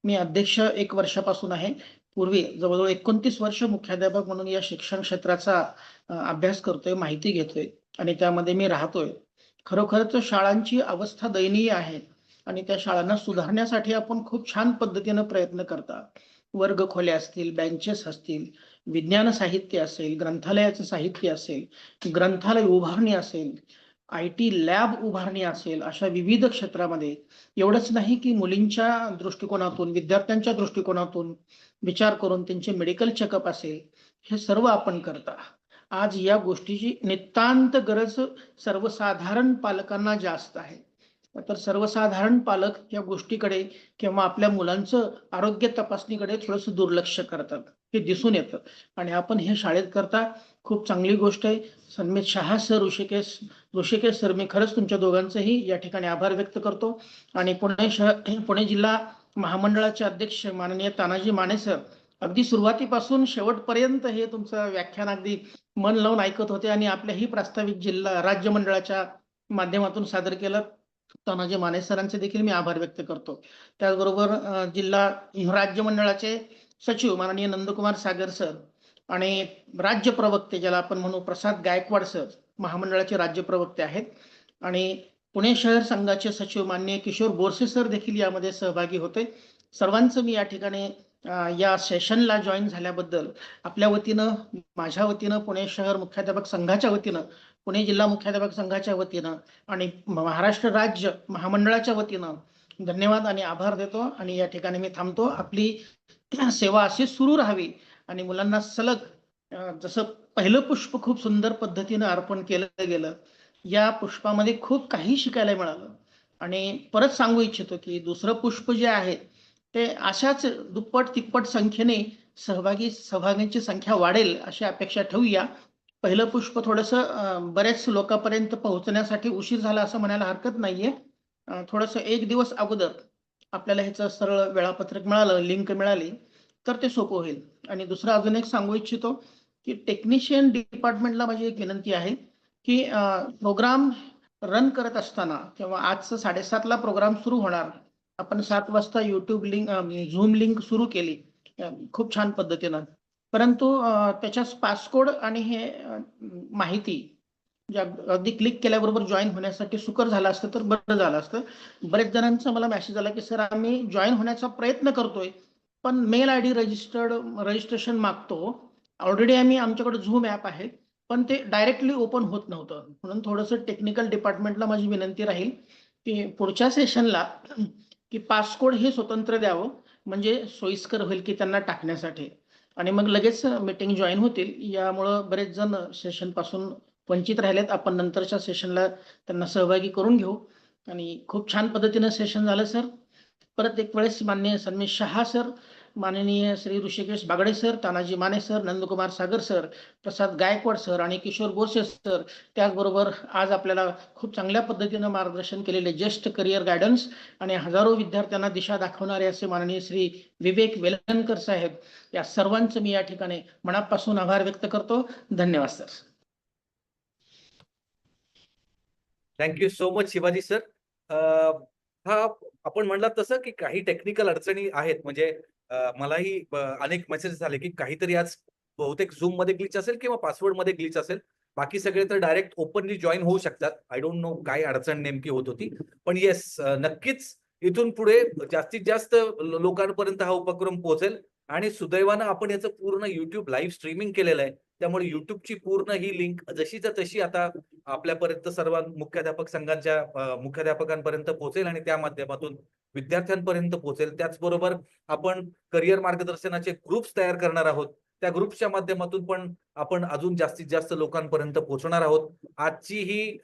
मी अध्यक्ष 1 वर्षापासून आहे. पूर्वी जवळजवळ 29 वर्ष मुख्याध्यापक म्हणून या शिक्षण क्षेत्राचा अभ्यास करतोय, माहिती घेतोय आणि त्यामध्ये मी राहतोय. खरोखरच शाळांची अवस्था दयनीय आहे आणि त्या शाळांना सुधारण्यासाठी आपण खूप छान पद्धतीनं प्रयत्न करता. वर्ग खोल्या असतील, बेंचेस असतील, विज्ञान साहित्य असेल, ग्रंथालयाचं साहित्य असेल, ग्रंथालय उभारणी असेल, IT लॅब उभारणी असेल, अशा विविध क्षेत्रामध्ये एवढंच नाही की मुलींच्या दृष्टिकोनातून, विद्यार्थ्यांच्या दृष्टिकोनातून विचार करून त्यांचे मेडिकल चेकअप असेल, हे सर्व आपण करता. आज या गोष्टीची नितांत गरज सर्वसाधारण पालकांना जास्त आहे. तर सर्वसाधारण पालक या गोष्टीकडे किंवा आपल्या मुलांचं आरोग्य तपासणीकडे थोडंसं दुर्लक्ष करतात, हे दिसून येतं आणि आपण हे शाळेत करता खूप चांगली गोष्ट आहे. सन्मित शहा सर, ऋषिकेश सर, मी खरंच तुमच्या दोघांचंही या ठिकाणी आभार व्यक्त करतो. आणि पुणे जिल्हा महामंडळाचे अध्यक्ष माननीय तानाजी माने सर अगदी सुरुवातीपासून शेवटपर्यंत हे तुमचं व्याख्यान अगदी मन लावून ऐकत होते आणि आपल्याही प्रास्ताविक जिल्हा राज्य मंडळाच्या माध्यमातून सादर केलं. तानाजी माने सरांचे देखील मी आभार व्यक्त करतो. त्याचबरोबर जिल्हा राज्य मंडळाचे सचिव माननीय नंदकुमार सागर सर आणि राज्य प्रवक्ते ज्याला आपण म्हणू प्रसाद गायकवाड सर महामंडळाचे राज्य प्रवक्ते आहेत आणि पुणे शहर संघाचे सचिव माननीय किशोर बोरसे सर देखील यामध्ये सहभागी होते. सर्वांचं मी या ठिकाणी या सेशनला जॉईन झाल्याबद्दल आपल्या वतीनं, माझ्या वतीनं, पुणे शहर मुख्याध्यापक संघाच्या वतीनं, पुणे जिल्हा मुख्याध्यापक संघाच्या वतीनं आणि महाराष्ट्र राज्य महामंडळाच्या वतीनं धन्यवाद आणि आभार देतो आणि या ठिकाणी मी थांबतो. आपली सेवा अशी सुरू राहावी आणि मुलांना सलग जसं पहिलं पुष्प खूप सुंदर पद्धतीनं अर्पण केलं गेलं, या पुष्पामध्ये खूप काही शिकायला मिळालं आणि परत सांगू इच्छितो की दुसरं पुष्प जे आहे ते अशाच दुप्पट तिप्पट संख्येने सहभागींची संख्या वाढेल अशी अपेक्षा ठेवूया. पहिलं पुष्प थोडंसं बऱ्याच लोकांपर्यंत पोहोचण्यासाठी उशीर झाला असं म्हणायला हरकत नाहीये. थोडंसं 1 दिवस अगोदर आपल्याला ह्याचं सरळ वेळापत्रक मिळालं, लिंक मिळाली तर ते सोपं होईल. आणि दुसरं अजून एक सांगू इच्छितो की टेक्निशियन डिपार्टमेंटला माझी एक विनंती आहे की प्रोग्राम रन करत असताना किंवा आज 7:30ला प्रोग्राम सुरू होणार, आपण 7 वाजता युट्यूब लिंक, झूम लिंक सुरू केली खूप छान पद्धतीनं, परंतु त्याच्या पासकोड आणि हे माहिती अगदी क्लिक केल्याबरोबर जॉईन होण्यासाठी सुकर झालं असतं तर बरं झालं असतं. बरेच जणांचा मला मेसेज आला की सर आम्ही जॉईन होण्याचा प्रयत्न करतोय पण मेल ID रजिस्ट्रेशन मागतो. ऑलरेडी आमच्याकडे झूम ॲप आहे पण ते डायरेक्टली ओपन होत नव्हतं. म्हणून थोडंसं टेक्निकल डिपार्टमेंटला माझी विनंती राहील की पुढच्या सेशनला की पासकोड हे स्वतंत्र द्यावं म्हणजे सोयीस्कर होईल की त्यांना टाकण्यासाठी आणि मग लगेच मीटिंग जॉईन होतील. यामुळं बरेच जण सेशनपासून वंचित राहिलेत. आपण नंतरच्या सेशनला त्यांना सहभागी करून घेऊ आणि खूप छान पद्धतीनं सेशन झालं सर. परत एक वेळेस माननीय सन्मित शहा सर, माननीय श्री ऋषिकेश बागडे सर, तानाजी माने सर, नंदकुमार सागर सर, प्रसाद गायकवाड सर आणि किशोर बोरसे सर, त्याचबरोबर आज आपल्याला खूप चांगल्या पद्धतीनं मार्गदर्शन केलेले ज्येष्ठ करिअर गायडन्स आणि हजारो विद्यार्थ्यांना दिशा दाखवणारे असे माननीय श्री विवेक वेलणकर साहेब, या सर्वांचं मी या ठिकाणी मनापासून आभार व्यक्त करतो. धन्यवाद sir. Thank you so much Shivaji sir. हा आपण म्हणलात तसं की काही टेक्निकल अडचणी आहेत. म्हणजे मलाही अनेक मेसेज आले की काहीतरी आज बहुतेक झूम मध्ये ग्लिच असेल किंवा पासवर्ड मध्ये ग्लिच असेल. बाकी सगळे तर डायरेक्ट ओपनली जॉईन होऊ शकतात. आय डोंट नो काय अडचण नेमकी होत होती. पण येस, नक्कीच इथून पुढे जास्तीत जास्त लोकांपर्यंत हा उपक्रम पोहोचेल आणि सुदैवानं आपण याचं पूर्ण YouTube लाईव्ह स्ट्रीमिंग केलेलं आहे. त्यामुळे YouTubeची पूर्ण ही लिंक जशीच्या तशी आता आपल्यापर्यंत सर्व मुख्याध्यापक संघांच्या मुख्याध्यापकांपर्यंत पोहोचेल आणि त्या माध्यमातून विद्यार्थ्यांपर्यंत पोहोचेल. त्याचबरोबर आपण करिअर मार्गदर्शनाचे ग्रुप्स तयार करणार आहोत. त्या ग्रुप्सच्या माध्यमातून पण आपण अजून जास्तीत जास्त लोकांपर्यंत पोहोचणार आहोत. आजची ही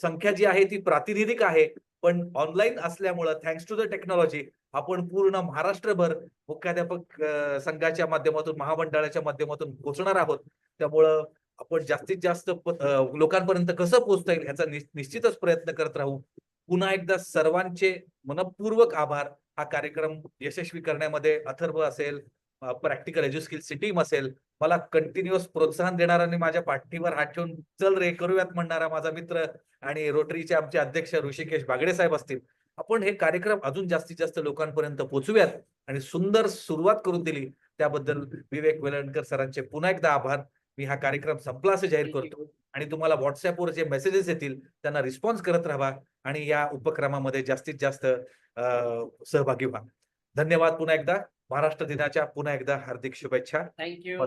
संख्या जी आहे ती प्रातिनिधिक आहे, पण ऑनलाईन असल्यामुळं थँक्स टू द टेक्नॉलॉजी आपण पूर्ण महाराष्ट्रभर मुख्याध्यापक संघाच्या माध्यमातून, महामंडळाच्या माध्यमातून पोहोचणार आहोत. त्यामुळं आपण जास्तीत जास्त लोकांपर्यंत कसं पोहोचता येईल याचा निश्चितच प्रयत्न करत राहू. पुन्हा एकदा सर्वांचे मनपूर्वक आभार. हा कार्यक्रम यशस्वी करण्यामध्ये अथर्व असेल, प्रॅक्टिकल एज्युस्किल्सची टीम असेल, मला कंटिन्युअस प्रोत्साहन देणारा आणि माझ्या पाठीवर हात ठेवून चल रे करूयात म्हणणारा माझा मित्र आणि रोटरीचे आमचे अध्यक्ष ऋषिकेश बागडे साहेब असतील. आपण हे कार्यक्रम अजून जास्तीत जास्त लोकांपर्यंत पोहोचूयात आणि सुंदर सुरुवात करून दिली त्याबद्दल विवेक वेलणकर सरांचे पुन्हा एकदा आभार. मी हा कार्यक्रम संपला असं जाहीर करतो आणि तुम्हाला व्हॉट्सअपवर जे मेसेजेस येतील त्यांना रिस्पॉन्स करत राहा आणि या उपक्रमामध्ये जास्तीत जास्त सहभागी व्हा. धन्यवाद पुन्हा एकदा. महाराष्ट्र दिनाच्या पुन्हा एकदा हार्दिक शुभेच्छा. थँक्यू.